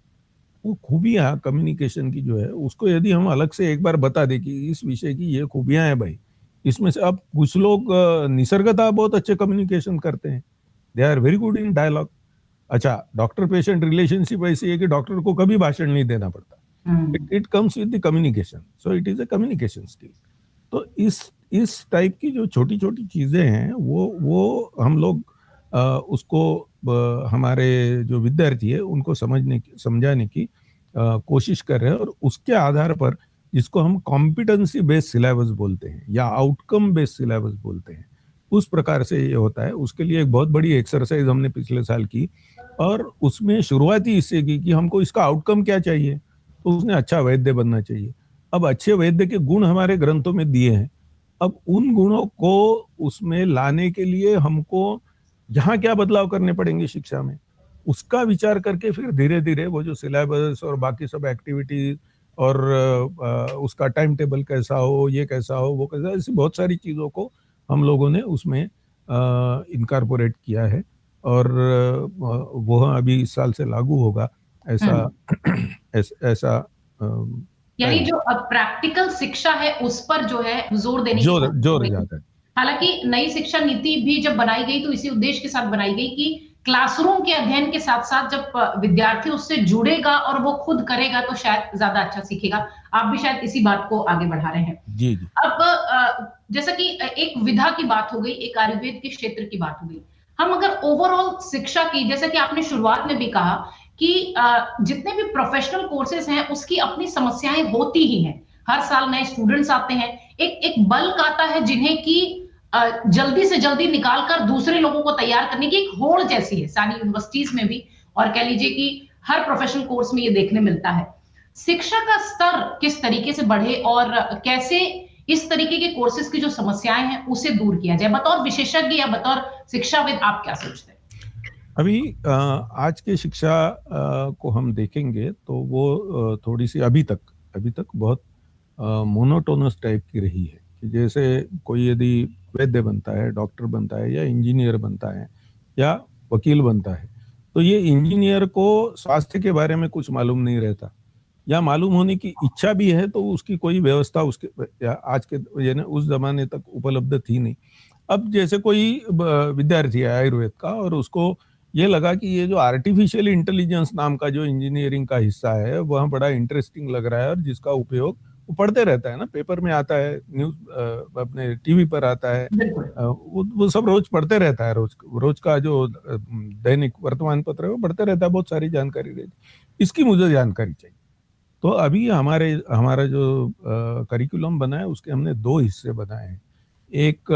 वो खूबियां कम्युनिकेशन की जो है उसको यदि हम अलग से एक बार बता दें कि इस विषय की ये खूबियां हैं भाई, इसमें से अब कुछ लोग निसर्गतः बहुत अच्छे कम्युनिकेशन करते हैं, they are very good in dialogue. अच्छा, डॉक्टर पेशेंट रिलेशनशिप ऐसी है कि डॉक्टर को कभी भाषण नहीं देना पड़ता, it comes with the communication, so it is a communication skill. तो इस टाइप की जो छोटी छोटी चीजें हैं वो हम लोग उसको हमारे जो विद्यार्थी है उनको समझाने की कोशिश कर रहे हैं, और उसके आधार पर जिसको हम कॉम्पिटेंसी बेस्ड सिलेबस बोलते हैं या आउटकम बेस्ड सिलेबस बोलते हैं, उस प्रकार से ये होता है। उसके लिए एक बहुत बड़ी एक्सरसाइज हमने पिछले साल की, और उसमें शुरुआती इससे की कि हमको इसका आउटकम क्या चाहिए। तो उसने अच्छा वैद्य बनना चाहिए। अब अच्छे वैद्य के गुण हमारे ग्रंथों में दिए हैं, अब उन गुणों को उसमें लाने के लिए हमको यहाँ क्या बदलाव करने पड़ेंगे शिक्षा में, उसका विचार करके फिर धीरे धीरे वो जो सिलेबस और बाकी सब एक्टिविटीज और उसका टाइम टेबल कैसा हो, ये कैसा हो, वो कैसा, ऐसी बहुत सारी चीजों को हम लोगों ने उसमें इनकारपोरेट किया है, और वो अभी इस साल से लागू होगा, ऐसा ऐसा यानी तय जो अब प्रैक्टिकल शिक्षा है उस पर जो है जोर देने की जोर कोशिश हो जोर रही है। ज्यादा है। हालांकि नई शिक्षा नीति भी जब बनाई गई तो इसी उद्देश्य के साथ बनाई गई कि क्लासरूम के अध्ययन के साथ साथ जब विद्यार्थी उससे जुड़ेगा और वो खुद करेगा तो शायद ज्यादा अच्छा सीखेगा। आप भी शायद इसी बात को आगे बढ़ा रहे हैं। जी जी। अब जैसा कि एक विधा की बात हो गई, एक आयुर्वेद के क्षेत्र की बात हो गई, हम अगर ओवरऑल शिक्षा की, जैसा कि आपने शुरुआत में भी कहा कि जितने भी प्रोफेशनल कोर्सेज हैं उसकी अपनी समस्याएं होती ही हैं। हर साल नए स्टूडेंट्स आते हैं, एक बल्क आता है जिन्हें की जल्दी से जल्दी निकालकर दूसरे लोगों को तैयार करने की एक होड़ जैसी है सारी यूनिवर्सिटीज में भी, और कह लीजिए कि हर प्रोफेशनल कोर्स में ये देखने मिलता है। शिक्षा का स्तर किस तरीके से बढ़े और कैसे इस तरीके के कोर्सेज की जो समस्याएं हैं उसे दूर किया जाए, बतौर विशेषज्ञ या बतौर शिक्षाविद आप क्या सोचते हैं? अभी आज के शिक्षा को हम देखेंगे तो वो थोड़ी सी अभी तक बहुत मोनोटोनस टाइप की रही है कि जैसे कोई यदि वैद्य बनता है, डॉक्टर बनता है, या इंजीनियर बनता है, या वकील बनता है, तो ये इंजीनियर को स्वास्थ्य के बारे में कुछ मालूम नहीं रहता, या मालूम होने की इच्छा भी है तो उसकी कोई व्यवस्था उसके आज के यानी उस जमाने तक उपलब्ध थी नहीं। अब जैसे कोई विद्यार्थी है आयुर्वेद का और उसको ये लगा कि ये जो आर्टिफिशियल इंटेलिजेंस नाम का जो इंजीनियरिंग का हिस्सा है वह बड़ा इंटरेस्टिंग लग रहा है, और जिसका उपयोग वो पढ़ते रहता है ना, पेपर में आता है, न्यूज अपने टीवी पर आता है, वो सब रोज पढ़ते रहता है, रोज का जो दैनिक वर्तमान पत्र है वो पढ़ते रहता है, बहुत सारी जानकारी रहती है, इसकी मुझे जानकारी चाहिए। तो अभी हमारा जो करिकुलम बना है उसके हमने दो हिस्से बनाए हैं, एक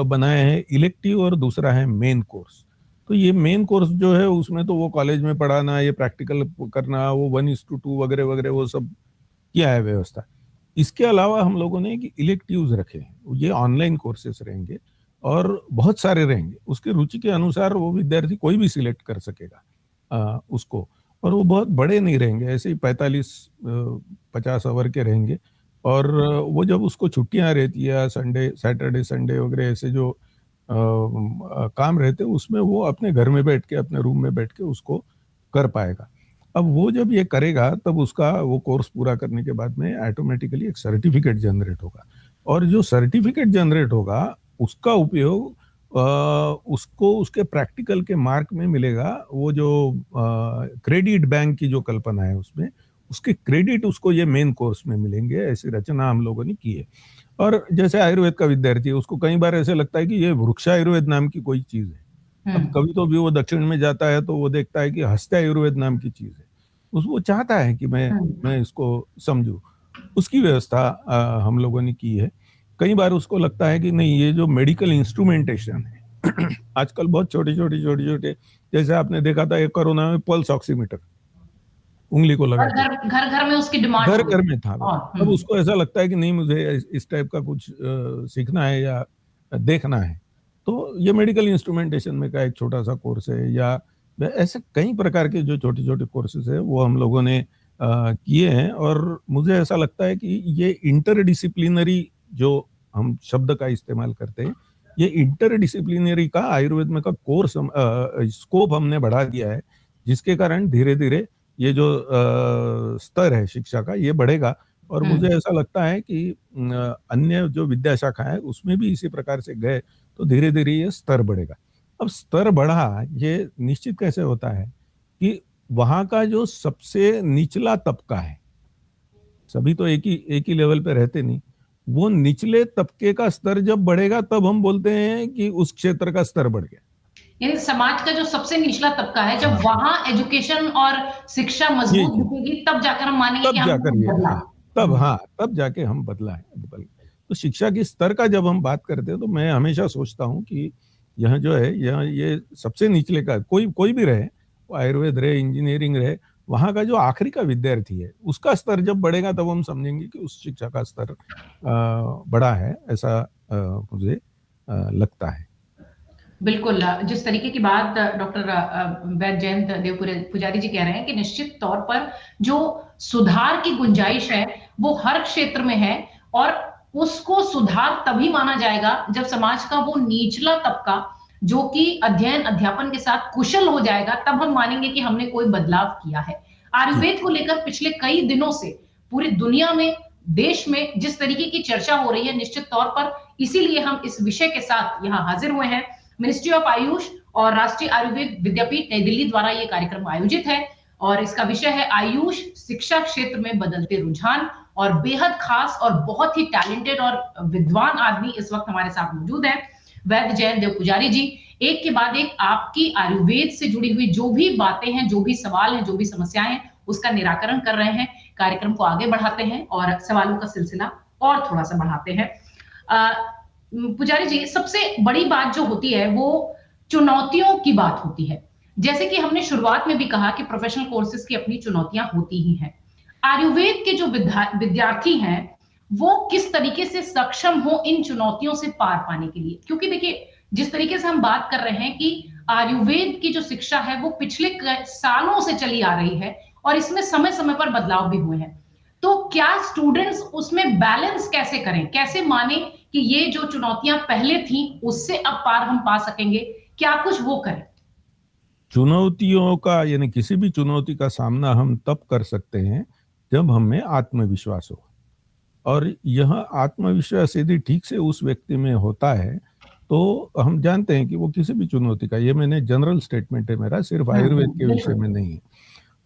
बनाया है इलेक्टिव और दूसरा है मेन कोर्स। तो ये मेन कोर्स जो है उसमें तो वो कॉलेज में पढ़ाना, ये प्रैक्टिकल करना, वो 1:2 वगैरह वगैरह वो सब किया है व्यवस्था। इसके अलावा हम लोगों ने इलेक्टिव्स रखे हैं, ये ऑनलाइन कोर्सेस रहेंगे और बहुत सारे रहेंगे, उसकी रुचि के अनुसार वो विद्यार्थी कोई भी सिलेक्ट कर सकेगा उसको, और वो बहुत बड़े नहीं रहेंगे, ऐसे ही 45-50 आवर के रहेंगे। और वो जब उसको छुट्टियां रहती है, सैटरडे संडे वगैरह ऐसे जो काम रहते उसमें वो अपने घर में बैठ के, अपने रूम में बैठ के उसको कर पाएगा। अब वो जब ये करेगा तब उसका वो कोर्स पूरा करने के बाद में ऑटोमेटिकली एक सर्टिफिकेट जनरेट होगा, और जो सर्टिफिकेट जनरेट होगा उसका उपयोग उसको उसके प्रैक्टिकल के मार्क में मिलेगा। वो जो क्रेडिट बैंक की जो कल्पना है उसमें उसके क्रेडिट उसको ये मेन कोर्स में मिलेंगे, ऐसी रचना हम लोगों ने की है। और जैसे आयुर्वेद का विद्यार्थी है उसको कई बार ऐसे लगता है कि ये वृक्ष आयुर्वेद नाम की कोई चीज है। अब कभी तो भी वो दक्षिण में जाता है तो वो देखता है कि हस्त आयुर्वेद नाम की चीज है, उसको चाहता है कि मैं इसको समझूं, उसकी व्यवस्था हम लोगों ने की है। कई बार उसको लगता है कि नहीं, ये जो मेडिकल इंस्ट्रूमेंटेशन है आजकल बहुत छोटे, जैसे आपने देखा था एक कोरोना में पल्स ऑक्सीमीटर, उंगली को लगा के घर में उसकी डिमांड घर में था। अब उसको ऐसा लगता है कि नहीं, मुझे इस टाइप का कुछ सीखना है या देखना है, तो ये मेडिकल इंस्ट्रूमेंटेशन में का एक छोटा सा कोर्स है, या ऐसे कई प्रकार के जो छोटे छोटे कोर्सेज है वो हम लोगों ने किए हैं। और मुझे ऐसा लगता है कि ये इंटरडिसिप्लिनरी जो हम शब्द का इस्तेमाल करते हैं, ये इंटरडिसिप्लिनरी का आयुर्वेद में का कोर्स स्कोप हमने बढ़ा दिया है, जिसके कारण धीरे धीरे ये जो स्तर है शिक्षा का ये बढ़ेगा। और मुझे ऐसा लगता है कि अन्य जो विद्या शाखा है उसमें भी इसी प्रकार से गए तो धीरे धीरे ये स्तर बढ़ेगा। अब स्तर बढ़ा ये निश्चित कैसे होता है कि वहां का जो सबसे निचला तबका है, सभी तो एक ही लेवल पे रहते नहीं, वो निचले तबके का स्तर जब बढ़ेगा तब हम बोलते हैं कि उस क्षेत्र का स्तर बढ़ गया। यानी समाज का जो सबसे निचला तबका है, जब वहां एजुकेशन और शिक्षा मजबूत दिखेगी तब जाकर हम मानेंगे कि तब जाके हम बदला है। तो शिक्षा के स्तर का जब हम बात करते हैं तो मैं हमेशा सोचता हूँ कि यह जो है ये सबसे निचले का कोई भी रहे, वो आयुर्वेद रहे, इंजीनियरिंग रहे, वहां का जो आखिरी का विद्यार्थी है उसका स्तर जब बढ़ेगा तब हम समझेंगे कि उस शिक्षा का स्तर बड़ा है, ऐसा मुझे लगता है। बिल्कुल, जिस तरीके की बात डॉक्टर वैद्य जयंत देव पुजारी जी कह रहे हैं कि निश्चित तौर पर जो सुधार की गुंजाइश है वो हर क्षेत्र में है, और उसको सुधार तभी माना जाएगा जब समाज का वो निचला तबका जो कि अध्ययन अध्यापन के साथ कुशल हो जाएगा, तब हम मानेंगे कि हमने कोई बदलाव किया है। आयुर्वेद को लेकर पिछले कई दिनों से पूरी दुनिया में, देश में जिस तरीके की चर्चा हो रही है, निश्चित तौर पर इसीलिए हम इस विषय के साथ यहाँ हाजिर हुए हैं। मिनिस्ट्री ऑफ आयुष और राष्ट्रीय आयुर्वेद विद्यापीठ नई दिल्ली द्वारा यह कार्यक्रम आयोजित है, और इसका विषय है आयुष शिक्षा क्षेत्र में बदलते रुझान। और बेहद खास और बहुत ही टैलेंटेड और विद्वान आदमी इस वक्त हमारे साथ मौजूद है, वैद्य जयंत देव पुजारी जी। एक के बाद एक आपकी आयुर्वेद से जुड़ी हुई जो भी बातें हैं, जो भी सवाल हैं, जो भी समस्याएं हैं, उसका निराकरण कर रहे हैं। कार्यक्रम को आगे बढ़ाते हैं और सवालों का सिलसिला और थोड़ा सा बढ़ाते हैं। पुजारी जी, सबसे बड़ी बात जो होती है वो चुनौतियों की बात होती है। जैसे कि हमने शुरुआत में भी कहा कि प्रोफेशनल कोर्सेज की अपनी चुनौतियां होती ही हैं। आयुर्वेद के जो विद्यार्थी हैं वो किस तरीके से सक्षम हो इन चुनौतियों से पार पाने के लिए, क्योंकि देखिए जिस तरीके से हम बात कर रहे हैं कि आयुर्वेद की जो शिक्षा है वो पिछले सालों से चली आ रही है और इसमें समय समय पर बदलाव भी हुए हैं, तो क्या स्टूडेंट्स उसमें बैलेंस कैसे करें, कैसे माने कि ये जो चुनौतियां पहले थी उससे अब पार हम पा सकेंगे, क्या कुछ वो करें? चुनौतियों का यानी किसी भी चुनौती का सामना हम तब कर सकते हैं जब हम में आत्मविश्वास हो, और यह आत्मविश्वास यदि ठीक से उस व्यक्ति में होता है तो हम जानते हैं कि वो किसी भी चुनौती का, ये मैंने जनरल स्टेटमेंट है मेरा, सिर्फ आयुर्वेद के विषय में नहीं है।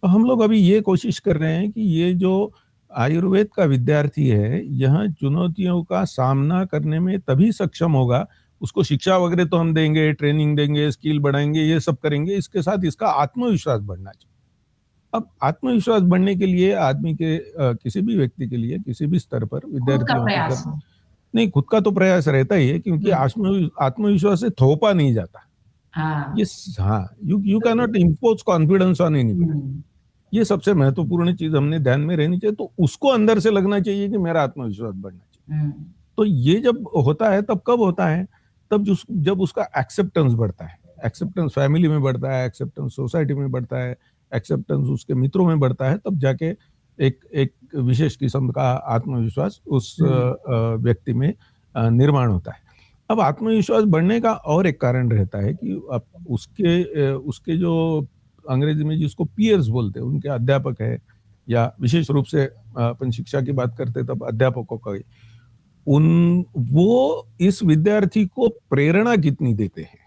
तो हम लोग अभी ये कोशिश कर रहे हैं कि ये जो आयुर्वेद का विद्यार्थी है यह चुनौतियों का सामना करने में तभी सक्षम होगा, उसको शिक्षा वगैरह तो हम देंगे, ट्रेनिंग देंगे, स्किल बढ़ाएंगे, ये सब करेंगे, इसके साथ इसका आत्मविश्वास बढ़ना चाहिए। अब आत्मविश्वास बढ़ने के लिए आदमी के किसी भी व्यक्ति के लिए किसी भी स्तर पर, खुद का विद्यार्थियों के प्रयास। स्तर, नहीं, खुद का तो प्रयास रहता ही है, क्योंकि आत्मविश्वास से थोपा नहीं जाता। हाँ, ये हाँ, you can not impose confidence on anybody. ये सबसे महत्वपूर्ण चीज हमने ध्यान में रहनी चाहिए। तो उसको अंदर से लगना चाहिए कि मेरा आत्मविश्वास बढ़ना चाहिए। तो ये जब होता है तब कब होता है? तब जब उसका एक्सेप्टेंस बढ़ता है, एक्सेप्टेंस फैमिली में बढ़ता है, एक्सेप्टेंस सोसाइटी में बढ़ता है, एक्सेप्टेंस उसके मित्रों में बढ़ता है, तब जाके एक विशेष किस्म का आत्मविश्वास उस व्यक्ति में निर्माण होता है। अब आत्मविश्वास बढ़ने का और एक कारण रहता है कि अब उसके जो अंग्रेजी में जिसको पीयर्स बोलते हैं, उनके अध्यापक है, या विशेष रूप से अपन शिक्षा की बात करते तब अध्यापकों का, वो इस विद्यार्थी को प्रेरणा कितनी देते हैं,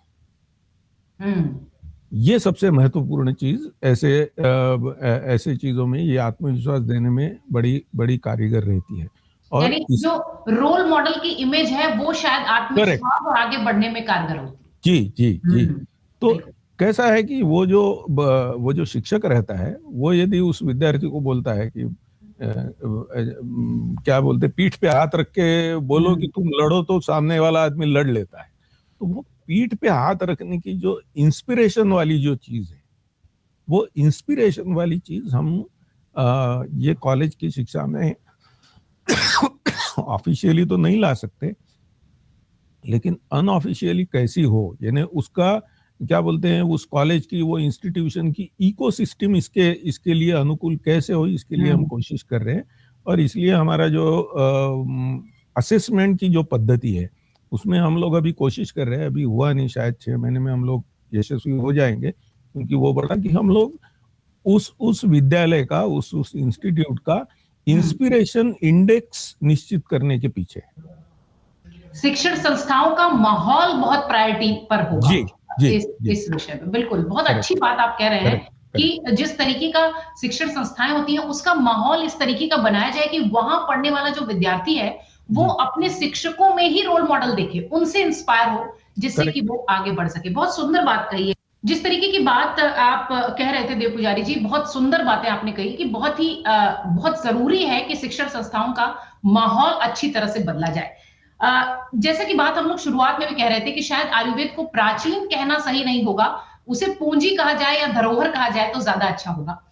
ये सबसे महत्वपूर्ण चीज। ऐसे चीजों में ये आत्मविश्वास देने में बड़ी बड़ी कारीगर रहती है। और यानी जो रोल मॉडल की इमेज है वो शायद आत्मविश्वास और आगे बढ़ने में कारगर होती है। जी जी जी। तो कैसा है कि वो जो शिक्षक रहता है, वो यदि उस विद्यार्थी को बोलता है कि क्या बोलते, पीठ पे हाथ रख के बोलो कि तुम लड़ो, तो सामने वाला आदमी लड़ लेता है। तो वो पीठ पे हाथ रखने की जो इंस्पिरेशन वाली जो चीज है, वो इंस्पिरेशन वाली चीज हम ये कॉलेज की शिक्षा में ऑफिशियली तो नहीं ला सकते, लेकिन अनऑफिशियली कैसी हो, यानी उसका क्या बोलते हैं, उस कॉलेज की, वो इंस्टीट्यूशन की इकोसिस्टम इसके लिए अनुकूल कैसे हो, इसके लिए हम कोशिश कर रहे हैं। और इसलिए हमारा जो असेसमेंट की जो पद्धति है, उसमें हम लोग अभी कोशिश कर रहे हैं, अभी हुआ नहीं, शायद 6 महीने में हम लोग यशस्वी हो जाएंगे, क्योंकि वो बोला कि हम लोग उस विद्यालय का, उस इंस्टीट्यूट का इंस्पिरेशन इंडेक्स निश्चित करने के पीछे। शिक्षण संस्थाओं का माहौल बहुत प्रायोरिटी पर होगा। जी, जी, इस विषय में बिल्कुल बहुत अच्छी बात आप कह रहे हैं कि जिस तरीके का शिक्षण संस्थाएं होती हैं उसका माहौल इस तरीके का बनाया जाए कि वहां पढ़ने वाला जो विद्यार्थी है वो अपने शिक्षकों में ही रोल मॉडल देखे, उनसे इंस्पायर हो, जिससे कि वो आगे बढ़ सके। बहुत सुंदर बात कही है। जिस तरीके की बात आप कह रहे थे देव पुजारी जी, बहुत सुंदर बातें आपने कही कि बहुत जरूरी है कि शिक्षण संस्थाओं का माहौल अच्छी तरह से बदला जाए। जैसा कि बात हम लोग शुरुआत में भी कह रहे थे कि शायद आयुर्वेद को प्राचीन कहना सही नहीं होगा, उसे पूंजी कहा जाए या धरोहर कहा जाए तो ज्यादा अच्छा होगा।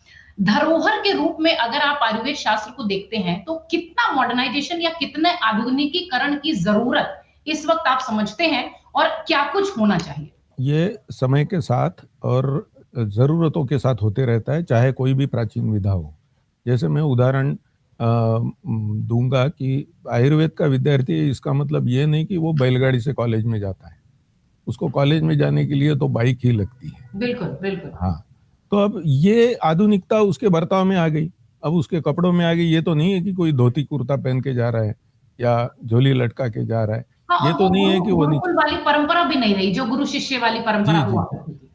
धरोहर के रूप में अगर आप आयुर्वेद शास्त्र को देखते हैं तो कितना मॉडर्नाइजेशन या कितने आधुनिकीकरण की जरूरत इस वक्त आप समझते हैं, और क्या कुछ होना चाहिए? ये समय के साथ और जरूरतों के साथ होते रहता है, चाहे कोई भी प्राचीन विधा हो। जैसे मैं उदाहरण दूंगा कि आयुर्वेद का विद्यार्थी, इसका मतलब ये नहीं कि वो बैलगाड़ी से कॉलेज में जाता है, उसको कॉलेज में जाने के लिए तो बाइक ही लगती है। बिल्कुल बिल्कुल। हाँ, तो अब ये आधुनिकता उसके बर्ताव में आ गई, अब उसके कपड़ों में आ गई। ये तो नहीं है कि कोई धोती कुर्ता पहन के जा रहा है या झोली लटका के जा रहा है। हाँ, ये तो नहीं है कि वो गुरुकुल वाली परंपरा भी नहीं रही, जो गुरु शिष्य वाली परंपरा हुआ।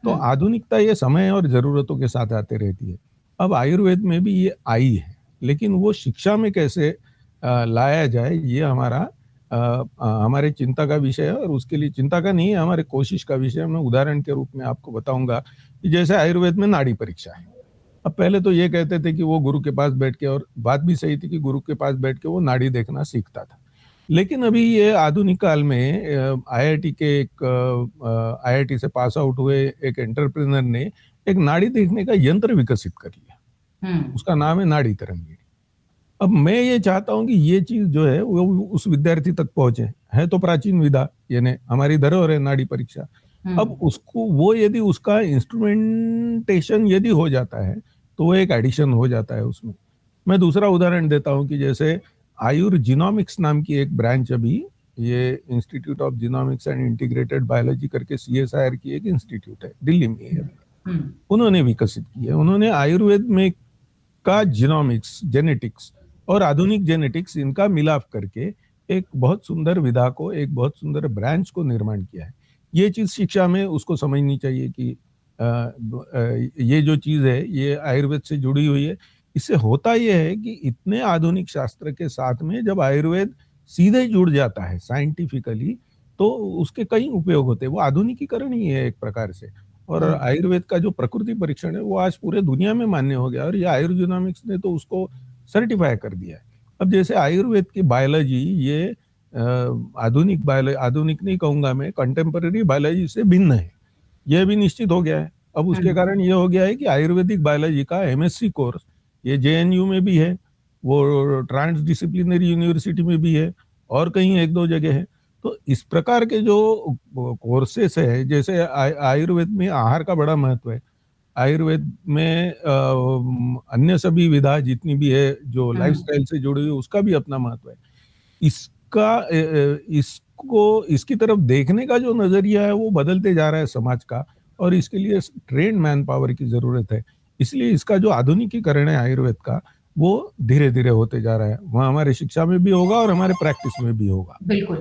तो आधुनिकता ये समय और जरूरतों के साथ आते रहती है। अब आयुर्वेद में भी ये आई है, लेकिन वो शिक्षा में कैसे लाया जाए, ये हमारे चिंता का विषय है। और उसके लिए चिंता का नहीं है, हमारे कोशिश का विषय। मैं उदाहरण के रूप में आपको बताऊंगा कि जैसे आयुर्वेद में नाड़ी परीक्षा है। अब पहले तो ये कहते थे कि वो गुरु के पास बैठ के, और बात भी सही थी कि गुरु के पास बैठ के वो नाड़ी देखना सीखता था। लेकिन अभी ये आधुनिक काल में आईआईटी से पास आउट हुए एक एंटरप्रेन्योर ने एक नाड़ी देखने का यंत्र विकसित कर लिया, उसका नाम है नाड़ी तरंगिणी। अब मैं ये चाहता हूं कि ये चीज जो है वो उस विद्यार्थी तक पहुंचे। है तो प्राचीन विधा, यानी हमारी धरोहर है नाड़ी परीक्षा। अब उसको वो यदि उसका इंस्ट्रूमेंटेशन यदि हो जाता है तो वो एक एडिशन हो जाता है उसमें। मैं दूसरा उदाहरण देता हूं कि जैसे आयुर्जिनोमिक्स नाम की एक ब्रांच अभी ये institute of genomics and integrated biology करके CSIR की एक इंस्टीट्यूट है, दिल्ली में है, उन्होंने विकसित की है। उन्होंने आयुर्वेद में का जीनोमिक्स, जेनेटिक्स और आधुनिक जेनेटिक्स, इनका मिलाप करके एक बहुत सुंदर विधा को, एक बहुत सुंदर ब्रांच को निर्माण किया है। ये चीज शिक्षा में उसको समझनी चाहिए कि ये जो चीज है ये आयुर्वेद से जुड़ी हुई है। इससे होता यह है कि इतने आधुनिक शास्त्र के साथ में जब आयुर्वेद सीधे जुड़ जाता है साइंटिफिकली, तो उसके कई उपयोग होते हैं। वो आधुनिकीकरण ही है एक प्रकार से। और आयुर्वेद का जो प्रकृति परीक्षण है वो आज पूरे दुनिया में मान्य हो गया, और ये आयुर्जीनोमिक्स ने तो उसको सर्टिफाई कर दिया है। अब जैसे आयुर्वेद की बायोलॉजी ये आधुनिक बायोलॉजी, आधुनिक नहीं कहूंगा मैं, कंटेम्पररी बायोलॉजी से भिन्न है, यह भी निश्चित हो गया है। अब उसके कारण ये हो गया है कि आयुर्वेदिक बायोलॉजी का MSc कोर्स ये JNU में भी है, वो ट्रांस डिसिप्लिनरी यूनिवर्सिटी में भी है, और कहीं एक दो जगह है। तो इस प्रकार के जो कोर्सेस है, जैसे आयुर्वेद में आहार का बड़ा महत्व है, आयुर्वेद में अन्य सभी विधा जितनी भी है जो लाइफस्टाइल से जुड़ी हुई, उसका भी अपना महत्व है। इसकी तरफ देखने का जो नजरिया है वो बदलते जा रहा है समाज का, और इसके लिए ट्रेंड मैन पावर की जरूरत है। इसलिए इसका जो आधुनिकीकरण है आयुर्वेद का, वो धीरे धीरे होते जा रहा है। वह हमारे शिक्षा में भी होगा और हमारे प्रैक्टिस में भी होगा। बिल्कुल।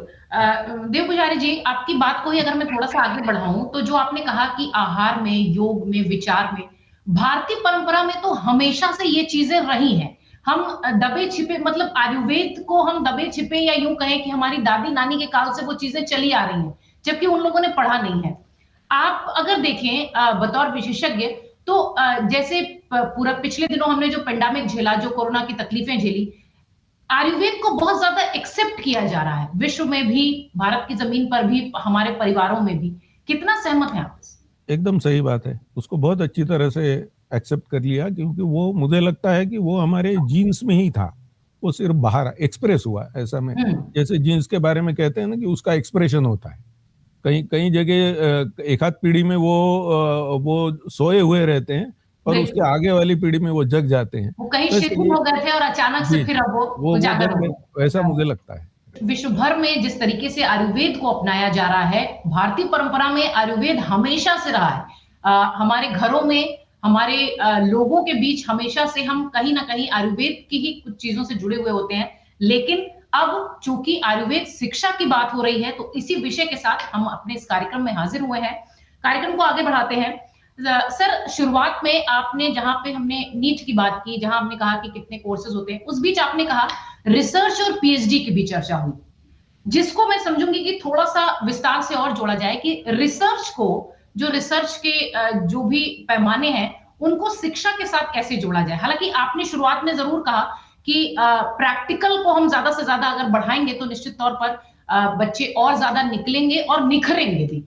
देव पुजारी जी, आपकी बात को ही अगर मैं थोड़ा सा आगे बढ़ाऊं, तो जो आपने कहा कि आहार में, योग में, विचार में, भारतीय परंपरा में तो हमेशा से ये चीजें रही हैं। हम दबे छिपे, मतलब आयुर्वेद को हम दबे छिपे, या यूं कहें कि हमारी दादी नानी के काल से वो चीजें चली आ रही हैं, जबकि उन लोगों ने पढ़ा नहीं है। आप अगर देखें बतौर विशेषज्ञ, तो जैसे पूरा पिछले दिनों हमने जो पेंडेमिक झेला, जो कोरोना की तकलीफें झेली, आयुर्वेद को बहुत ज्यादा एक्सेप्ट किया जा रहा है विश्व में भी, भारत की जमीन पर भी, हमारे परिवारों में भी। कितना सहमत हैं आप? एकदम सही बात है, उसको बहुत अच्छी तरह से एक्सेप्ट कर लिया, क्योंकि वो मुझे लगता है कि वो हमारे जीन्स में ही था, वो सिर्फ बाहर एक्सप्रेस हुआ। ऐसा में जैसे जीन्स के बारे में कहते हैं ना कि उसका एक्सप्रेशन होता है, कहीं कहीं जगह एक आध पीढ़ी में वो सोए हुए रहते हैं, और उसके आगे वाली पीढ़ी में वो जग जाते हैं। वो कहीं शिथिल हो गए थे और अचानक से फिर अब वो उजागर हो गए। ऐसा मुझे लगता है। विश्व भर में जिस तरीके से आयुर्वेद को अपनाया जा रहा है, भारतीय परंपरा में आयुर्वेद हमेशा से रहा है। हमारे घरों में, हमारे लोगों के बीच हमेशा से हम कहीं ना कहीं आयुर्वेद की ही कुछ चीजों से जुड़े हुए होते हैं। लेकिन अब चूंकि आयुर्वेद शिक्षा की बात हो रही है, तो इसी विषय के साथ हम अपने इस कार्यक्रम में हाजिर हुए हैं। कार्यक्रम को आगे बढ़ाते हैं। सर, शुरुआत में आपने, जहां पे हमने नीट की बात की, जहां हमने कहा कि कितने कोर्सेज होते हैं, उस बीच आपने कहा रिसर्च और PhD की भी चर्चा हुई, जिसको मैं समझूंगी कि थोड़ा सा विस्तार से और जोड़ा जाए कि रिसर्च को, जो रिसर्च के जो भी पैमाने हैं, उनको शिक्षा के साथ कैसे जोड़ा जाए। हालांकि आपने शुरुआत में जरूर कहा कि प्रैक्टिकल को हम ज्यादा से ज्यादा अगर बढ़ाएंगे तो निश्चित तौर पर बच्चे और ज्यादा निकलेंगे और निखरेंगे भी।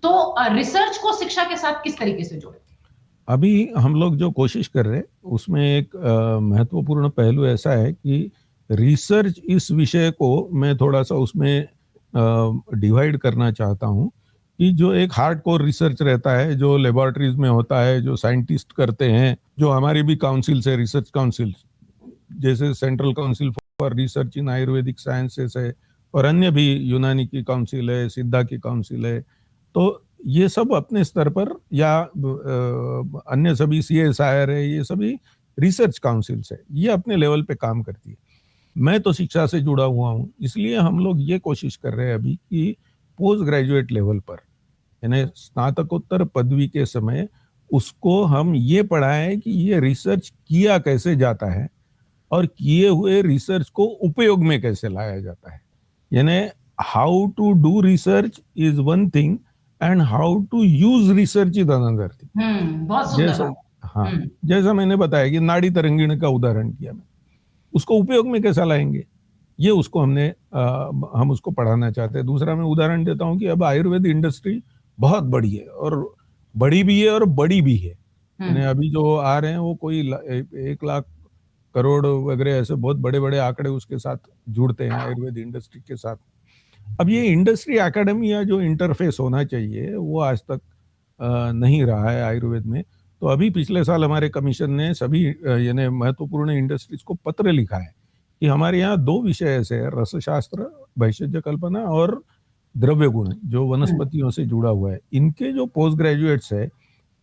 तो रिसर्च को शिक्षा के साथ किस तरीके से जोड़े? अभी हम लोग जो कोशिश कर रहे हैं उसमें एक महत्वपूर्ण पहलू ऐसा है कि रिसर्च, इस विषय को मैं थोड़ा सा उसमें डिवाइड करना चाहता हूँ कि जो एक हार्डकोर रिसर्च रहता है, जो लेबोरेटरीज में होता है, जो साइंटिस्ट करते हैं, जो हमारी भी काउंसिल है, रिसर्च काउंसिल, जैसे central council for research in Ayurvedic sciences है, और अन्य भी, यूनानी की काउंसिल है, सिद्धा की काउंसिल है। तो ये सब अपने स्तर पर, या अन्य सभी CSIR है, ये सभी रिसर्च काउंसिल्स है, ये अपने लेवल पे काम करती है। मैं तो शिक्षा से जुड़ा हुआ हूँ, इसलिए हम लोग ये कोशिश कर रहे हैं अभी कि पोस्ट ग्रेजुएट लेवल पर, यानी स्नातकोत्तर पदवी के समय, उसको हम ये पढ़ाएं कि ये रिसर्च किया कैसे जाता है, और किए हुए रिसर्च को उपयोग में कैसे लाया जाता है। यानी how to do research is one thing and how to use research is another thing. बहुत सुंदर। हाँ, जैसा मैंने बताया कि नाड़ी तरंगिणी का उदाहरण किया मैं, उसको उपयोग में कैसा लाएंगे, ये उसको हम उसको पढ़ाना चाहते हैं। दूसरा मैं उदाहरण देता हूँ कि अब आयुर्वेद इंडस्ट्री बहुत बड़ी है, और बड़ी भी है और बड़ी भी है। यानी अभी जो आ रहे हैं वो कोई 1 लाख करोड़ वगैरह, ऐसे बहुत बड़े बड़े आंकड़े उसके साथ जुड़ते हैं आयुर्वेद इंडस्ट्री के साथ। अब ये इंडस्ट्री एकेडमिया जो इंटरफेस होना चाहिए, वो आज तक नहीं रहा है आयुर्वेद में। तो अभी पिछले साल हमारे कमीशन ने सभी यानी महत्वपूर्ण इंडस्ट्रीज को पत्र लिखा है कि हमारे यहाँ 2 विषय ऐसे हैं, रसशास्त्र, भैषज कल्पना और द्रव्य गुण जो वनस्पतियों से जुड़ा हुआ है, इनके जो पोस्ट ग्रेजुएट्स है,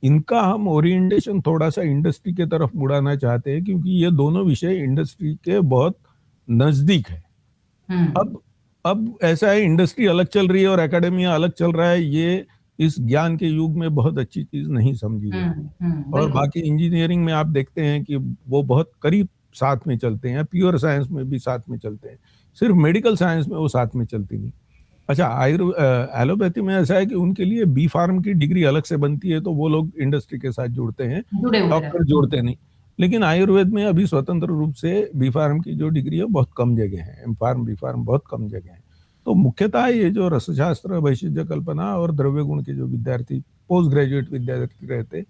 इनका हम ओरिएंटेशन थोड़ा सा इंडस्ट्री के तरफ मुड़ाना चाहते हैं, क्योंकि ये दोनों विषय इंडस्ट्री के बहुत नजदीक है। अब ऐसा है, इंडस्ट्री अलग चल रही है और एकेडमिया अलग चल रहा है, ये इस ज्ञान के युग में बहुत अच्छी चीज नहीं समझी है। और बाकी इंजीनियरिंग में आप देखते हैं कि वो बहुत करीब साथ में चलते हैं, प्योर साइंस में भी साथ में चलते हैं, सिर्फ मेडिकल साइंस में वो साथ में चलती नहीं। अच्छा, एलोपैथी में ऐसा है कि उनके लिए बी फार्म की डिग्री अलग से बनती है, तो वो लोग इंडस्ट्री के साथ जुड़ते हैं, डॉक्टर जोड़ते नहीं। लेकिन आयुर्वेद में अभी स्वतंत्र रूप से बी फार्म की जो डिग्री है बहुत कम जगह है, एम फार्म बी फार्म बहुत कम जगह है। तो मुख्यतः ये जो रसशास्त्र, भैषज कल्पना और द्रव्य गुण के जो विद्यार्थी, पोस्ट ग्रेजुएट विद्यार्थी रहते,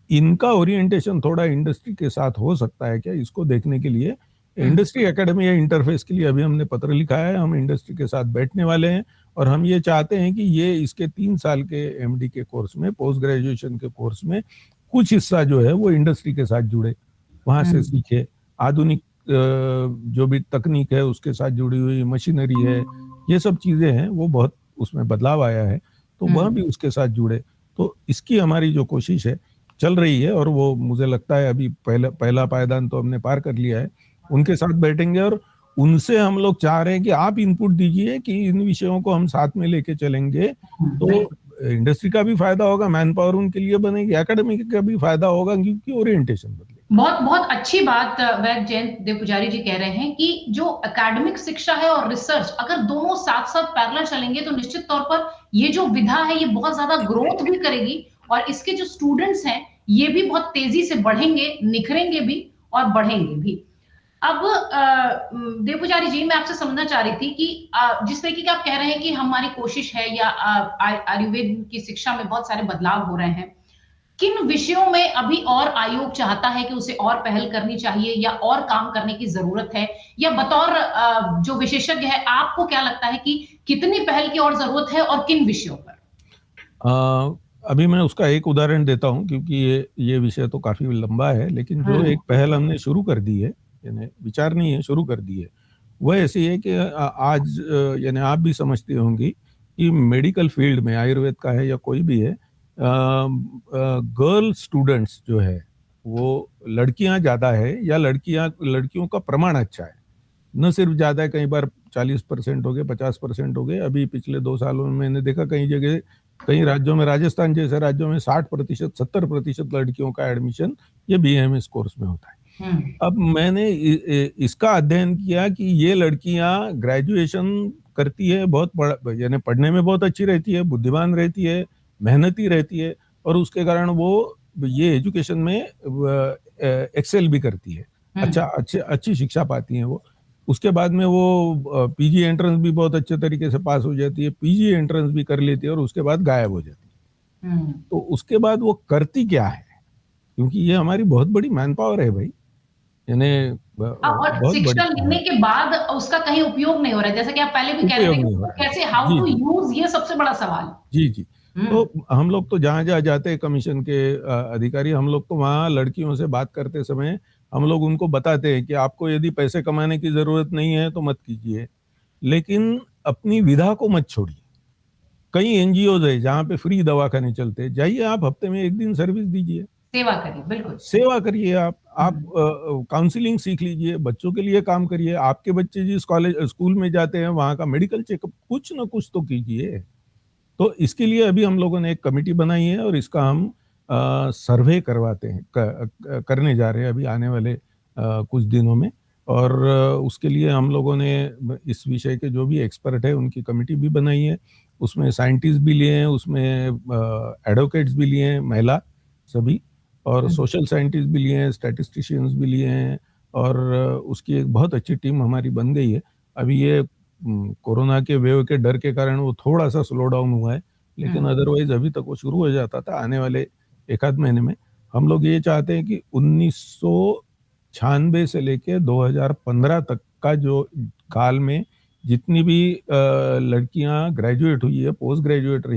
इनका ओरिएंटेशन थोड़ा इंडस्ट्री के साथ हो सकता है क्या, इसको देखने के लिए इंडस्ट्री एकेडमी या इंटरफेस के लिए अभी हमने पत्र लिखा है। हम इंडस्ट्री के साथ बैठने वाले हैं और हम ये चाहते हैं कि ये इसके 3 साल के एमडी के कोर्स में, पोस्ट ग्रेजुएशन के कोर्स में कुछ हिस्सा जो है वो इंडस्ट्री के साथ जुड़े, वहां से सीखे। आधुनिक जो भी तकनीक है उसके साथ जुड़ी हुई मशीनरी है, ये सब चीजें हैं, वो बहुत उसमें बदलाव आया है, तो वह भी उसके साथ जुड़े। तो इसकी हमारी जो कोशिश है चल रही है, और वो मुझे लगता है अभी पहला पायदान तो हमने पार कर लिया है। उनके साथ बैठेंगे और उनसे हम लोग चाह रहे हैं कि आप इनपुट दीजिए कि इन विषयों को हम साथ में लेके चलेंगे, तो इंडस्ट्री का भी फायदा होगा, मैन पावर उनके लिए बनेगी, एकेडमी का भी फायदा होगा, क्योंकि ओरिएंटेशन बदले। बहुत बहुत अच्छी बात वैद्य जयंत देव पुजारी जी कह रहे हैं कि जो एकेडमिक शिक्षा है और रिसर्च, अगर दोनों साथ साथ पैरेलल चलेंगे तो निश्चित तौर पर ये जो विधा है ये बहुत ज्यादा ग्रोथ भी करेगी, और इसके जो स्टूडेंट्स हैं ये भी बहुत तेजी से बढ़ेंगे, निखरेंगे भी और बढ़ेंगे भी। अब देव पुजारी जी, मैं आपसे समझना चाह रही थी कि जिस तरीके की आप कह रहे हैं कि हमारी कोशिश है या आयुर्वेद की शिक्षा में बहुत सारे बदलाव हो रहे हैं, किन विषयों में अभी और आयोग चाहता है कि उसे और पहल करनी चाहिए या और काम करने की जरूरत है, या बतौर जो विशेषज्ञ है आपको क्या लगता है कि कितनी पहल की और जरूरत है और किन विषयों पर? अभी मैं उसका एक उदाहरण देता हूं, क्योंकि ये विषय तो काफी लंबा है, लेकिन जो एक पहल हमने शुरू कर दी है, यानी विचार नहीं है, शुरू कर दी है, वह ऐसी है कि आज यानी आप भी समझते होंगी कि मेडिकल फील्ड में, आयुर्वेद का है या कोई भी है, गर्ल स्टूडेंट्स जो है वो लड़कियां ज्यादा है, या लड़कियों का प्रमाण अच्छा है, न सिर्फ ज्यादा है, कई बार 40% हो गए, 50% हो गए। अभी पिछले 2 सालों में मैंने देखा कई जगह, कई राज्यों में, राजस्थान जैसे राज्यों में 60%, 70% लड़कियों का एडमिशन ये बीएमएस कोर्स में होता है। अब मैंने इसका अध्ययन किया कि ये लड़कियां ग्रेजुएशन करती है, बहुत यानी पढ़ने में बहुत अच्छी रहती है, बुद्धिमान रहती है, मेहनती रहती है, और उसके कारण वो ये एजुकेशन में एक्सेल भी करती है, अच्छी शिक्षा पाती हैं वो। उसके बाद में वो पीजी एंट्रेंस भी बहुत अच्छे तरीके से पास हो जाती है, पीजी एंट्रेंस भी कर लेती है, और उसके बाद गायब हो जाती है। तो उसके बाद वो करती क्या है, क्योंकि ये हमारी बहुत बड़ी मैन पावर है भाई, यानी और शिक्षा लेने के बाद उसका कहीं उपयोग नहीं हो रहा है, जैसे कि आप पहले भी कह रहे थे कि कैसे हाउ टू यूज, ये सबसे बड़ा सवाल। जी। तो हम लोग तो जहां जाते हैं कमीशन के अधिकारी, हम लोग तो वहां लड़कियों से बात करते समय हम लोग उनको बताते हैं कि आपको यदि पैसे कमाने की जरूरत नहीं है तो मत कीजिए, लेकिन अपनी विधा को मत छोड़िए। कई एनजीओ है जहाँ पे फ्री दवाखाने चलते हैं, जाइए आप, हफ्ते में 1 दिन सर्विस दीजिए, सेवा करिए, बिल्कुल सेवा करिए। आप काउंसलिंग सीख लीजिए, बच्चों के लिए काम करिए, आपके बच्चे जिस स्कूल में जाते हैं वहां का मेडिकल चेकअप कुछ ना कुछ तो कीजिए। तो इसके लिए अभी हम लोगों ने एक कमेटी बनाई है और इसका हम सर्वे करवाते हैं, करने जा रहे हैं अभी आने वाले कुछ दिनों में। और उसके लिए हम लोगों ने इस विषय के जो भी एक्सपर्ट है उनकी कमेटी भी बनाई है, उसमें साइंटिस्ट भी लिए हैं, उसमें एडवोकेट्स भी लिए हैं, महिला सभी, और सोशल साइंटिस्ट भी लिए हैं, स्टैटिस्टिशियंस भी लिए हैं, और उसकी एक बहुत अच्छी टीम हमारी बन गई है। अभी ये कोरोना के वेव के डर के कारण वो थोड़ा सा स्लो डाउन हुआ है, लेकिन अदरवाइज अभी तक वो शुरू हो जाता था। आने वाले 1 आध महीने में हम लोग ये चाहते हैं कि 1996 से लेके 2015 तक का जो काल में जितनी भी लड़कियां ग्रेजुएट हुई है, पोस्ट ग्रेजुएट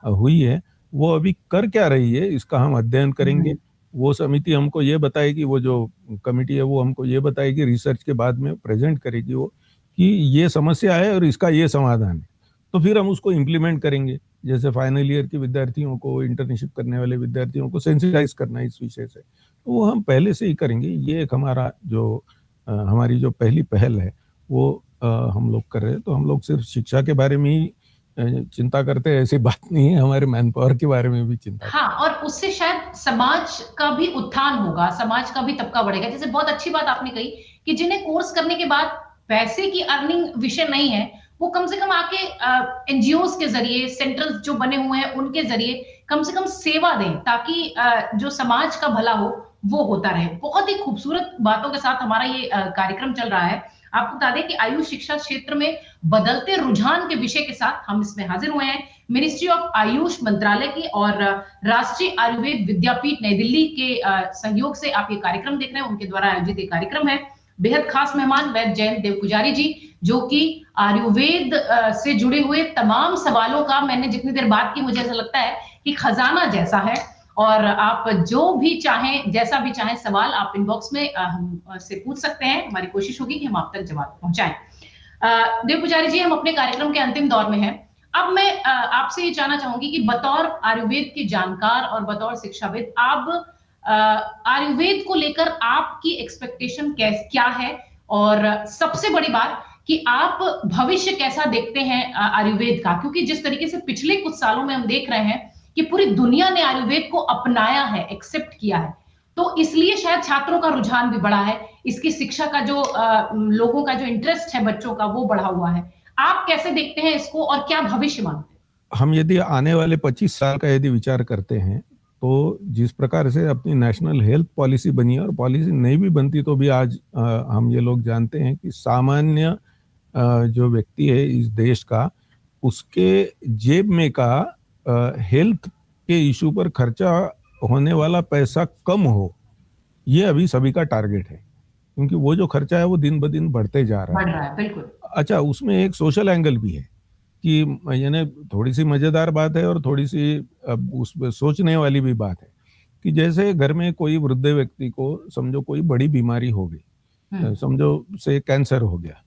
हुई है, वो अभी कर क्या रही है, इसका हम अध्ययन करेंगे। वो समिति हमको ये बताएगी, वो जो कमेटी है वो हमको ये बताएगी, रिसर्च के बाद में प्रेजेंट करेगी वो, कि ये समस्या है और इसका ये समाधान है, तो फिर हम उसको इम्प्लीमेंट करेंगे। जैसे फाइनल ईयर के विद्यार्थियों को, इंटर्नशिप करने वाले विद्यार्थियों को सेंसिटाइज करना इस विषय से, तो वो हम पहले से ही करेंगे। ये एक हमारा जो हमारी जो पहली पहल है वो हम लोग कर रहे हैं। तो हम लोग सिर्फ शिक्षा के बारे में ही चिंता करते हैं ऐसी बात नहीं है, हमारे मैन पावर के बारे में भी चिंता हाँ, और उससे शायद समाज का भी उत्थान होगा, समाज का भी तबका बढ़ेगा। जैसे बहुत अच्छी बात आपने कही कि जिन्हें कोर्स करने के बाद पैसे की अर्निंग विषय नहीं है, वो कम से कम आके एनजीओज के जरिए, सेंटर्स जो बने हुए हैं उनके जरिए कम से कम सेवा दें, ताकि जो समाज का भला हो वो होता रहे। बहुत ही खूबसूरत बातों के साथ हमारा ये कार्यक्रम चल रहा है। आपको बता दें कि आयुष शिक्षा क्षेत्र में बदलते रुझान के विषय के साथ हम इसमें हाजिर हुए हैं। मिनिस्ट्री ऑफ आयुष मंत्रालय की और राष्ट्रीय आयुर्वेद विद्यापीठ नई दिल्ली के सहयोग से आप ये कार्यक्रम देख रहे हैं, उनके द्वारा आयोजित ये कार्यक्रम है। बेहद खास मेहमान वैद्य जयंत देव पुजारी जी, जो कि आयुर्वेद से जुड़े हुए तमाम सवालों का, मैंने जितनी देर बात की मुझे ऐसा लगता है कि खजाना जैसा है, और आप जो भी चाहें, जैसा भी चाहें सवाल आप इनबॉक्स में हमसे पूछ सकते हैं। हमारी कोशिश होगी कि हम आप तक जवाब पहुंचाएं। देव पुजारी जी, हम अपने कार्यक्रम के अंतिम दौर में हैं। अब मैं आपसे ये जानना चाहूंगी कि बतौर आयुर्वेद के जानकार और बतौर शिक्षाविद, आप आयुर्वेद को लेकर आपकी एक्सपेक्टेशन क्या है, और सबसे बड़ी बात कि आप भविष्य कैसा देखते हैं आयुर्वेद का, क्योंकि जिस तरीके से पिछले कुछ सालों में हम देख रहे हैं कि पूरी दुनिया ने आयुर्वेद को अपनाया है, एक्सेप्ट किया है, तो इसलिए शायद छात्रों का रुझान भी बढ़ा है, इसकी शिक्षा का जो लोगों का जो इंटरेस्ट है बच्चों का वो बढ़ा हुआ है। आप कैसे देखते हैं इसको और क्या भविष्य मानते हैं? हम यदि आने वाले 25 साल का यदि विचार करते हैं, तो जिस प्रकार से अपनी नेशनल हेल्थ पॉलिसी बनी है, और पॉलिसी नहीं भी बनती तो भी आज हम ये लोग जानते हैं कि सामान्य जो व्यक्ति है इस देश का, उसके जेब में का हेल्थ के इशू पर खर्चा होने वाला पैसा कम हो, ये अभी सभी का टारगेट है, क्योंकि वो जो खर्चा है वो दिन ब दिन बढ़ते जा रहा है। बिल्कुल। अच्छा, उसमें एक सोशल एंगल भी है कि यानी थोड़ी सी मजेदार बात है और थोड़ी सी उसमें सोचने वाली भी बात है कि जैसे घर में कोई वृद्ध व्यक्ति को समझो कोई बड़ी बीमारी हो गई, समझो से कैंसर हो गया,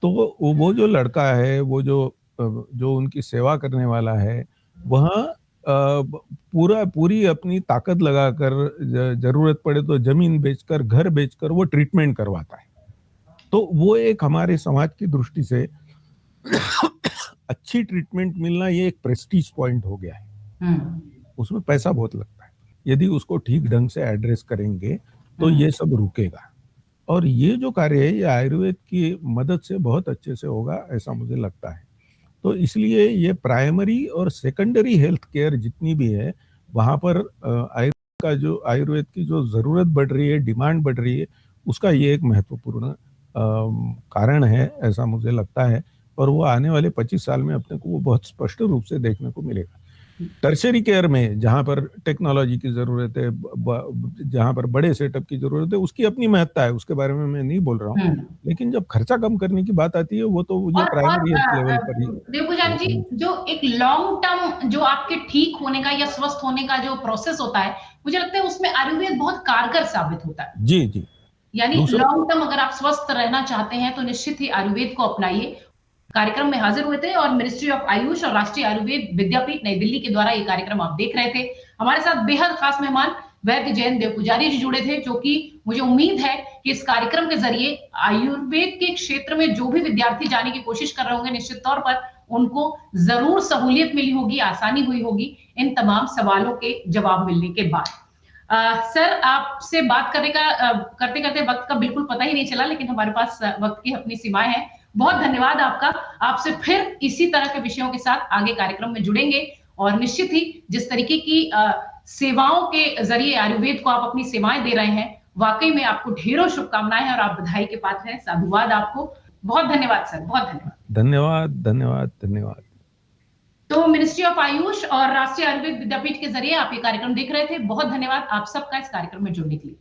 तो वो जो लड़का है, वो जो उनकी सेवा करने वाला है, वहाँ पूरी अपनी ताकत लगाकर, जरूरत पड़े तो जमीन बेचकर, घर बेचकर वो ट्रीटमेंट करवाता है। तो वो एक हमारे समाज की दृष्टि से अच्छी ट्रीटमेंट मिलना ये एक प्रेस्टीज पॉइंट हो गया है। उसमें पैसा बहुत लगता है। यदि उसको ठीक ढंग से एड्रेस करेंगे तो ये सब रुकेगा, और ये जो कार्य है ये आयुर्वेद की मदद से बहुत अच्छे से होगा, ऐसा मुझे लगता है। तो इसलिए ये प्राइमरी और सेकेंडरी हेल्थ केयर जितनी भी है, वहाँ पर आयुर्वेद की जो जरूरत बढ़ रही है, डिमांड बढ़ रही है, उसका ये एक महत्वपूर्ण कारण है, ऐसा मुझे लगता है। और वो आने वाले 25 साल में अपने को वो बहुत स्पष्ट रूप से देखने को मिलेगा। टर्शरी केयर में जहाँ पर टेक्नोलॉजी की जरूरत है, जहाँ पर बड़े सेटअप की जरूरत है, उसकी अपनी महत्ता है, उसके बारे में मैं नहीं बोल रहा हूँ, लेकिन जब खर्चा कम करने की बात आती है वो तो ये प्राइमरी हेल्थ लेवल पर ही। देव पुजारी जी, जो एक लॉन्ग टर्म जो आपके ठीक होने का या स्वस्थ होने का जो प्रोसेस होता है, मुझे लगता है उसमें आयुर्वेद बहुत कारगर साबित होता है। जी जी, यानी लॉन्ग टर्म अगर आप स्वस्थ रहना चाहते हैं तो निश्चित ही आयुर्वेद को अपनाइए। कार्यक्रम में हाजिर हुए थे और मिनिस्ट्री ऑफ आयुष और राष्ट्रीय आयुर्वेद विद्यापीठ नई दिल्ली के द्वारा ये कार्यक्रम आप देख रहे थे। हमारे साथ बेहद खास मेहमान वैद्य जयंत देव पुजारी जी जुड़े थे, जो कि मुझे उम्मीद है कि इस कार्यक्रम के जरिए आयुर्वेद के क्षेत्र में जो भी विद्यार्थी जाने की कोशिश कर रहे होंगे, निश्चित तौर पर उनको जरूर सहूलियत मिली होगी, आसानी हुई होगी इन तमाम सवालों के जवाब मिलने के बाद। सर, आपसे बात करने का करते करते वक्त का बिल्कुल पता ही नहीं चला, लेकिन हमारे पास वक्त की अपनी सीमाएं हैं। बहुत धन्यवाद आपका। आपसे फिर इसी तरह के विषयों के साथ आगे कार्यक्रम में जुड़ेंगे, और निश्चित ही जिस तरीके की सेवाओं के जरिए आयुर्वेद को आप अपनी सेवाएं दे रहे हैं, वाकई में आपको ढेरों शुभकामनाएं हैं और आप बधाई के पात्र हैं। साधुवाद आपको। बहुत धन्यवाद सर, बहुत धन्यवाद। धन्यवाद धन्यवाद धन्यवाद। तो मिनिस्ट्री ऑफ आयुष और राष्ट्रीय आयुर्वेद विद्यापीठ के जरिए आप ये कार्यक्रम देख रहे थे। बहुत धन्यवाद आप सबका इस कार्यक्रम में जुड़ने के लिए।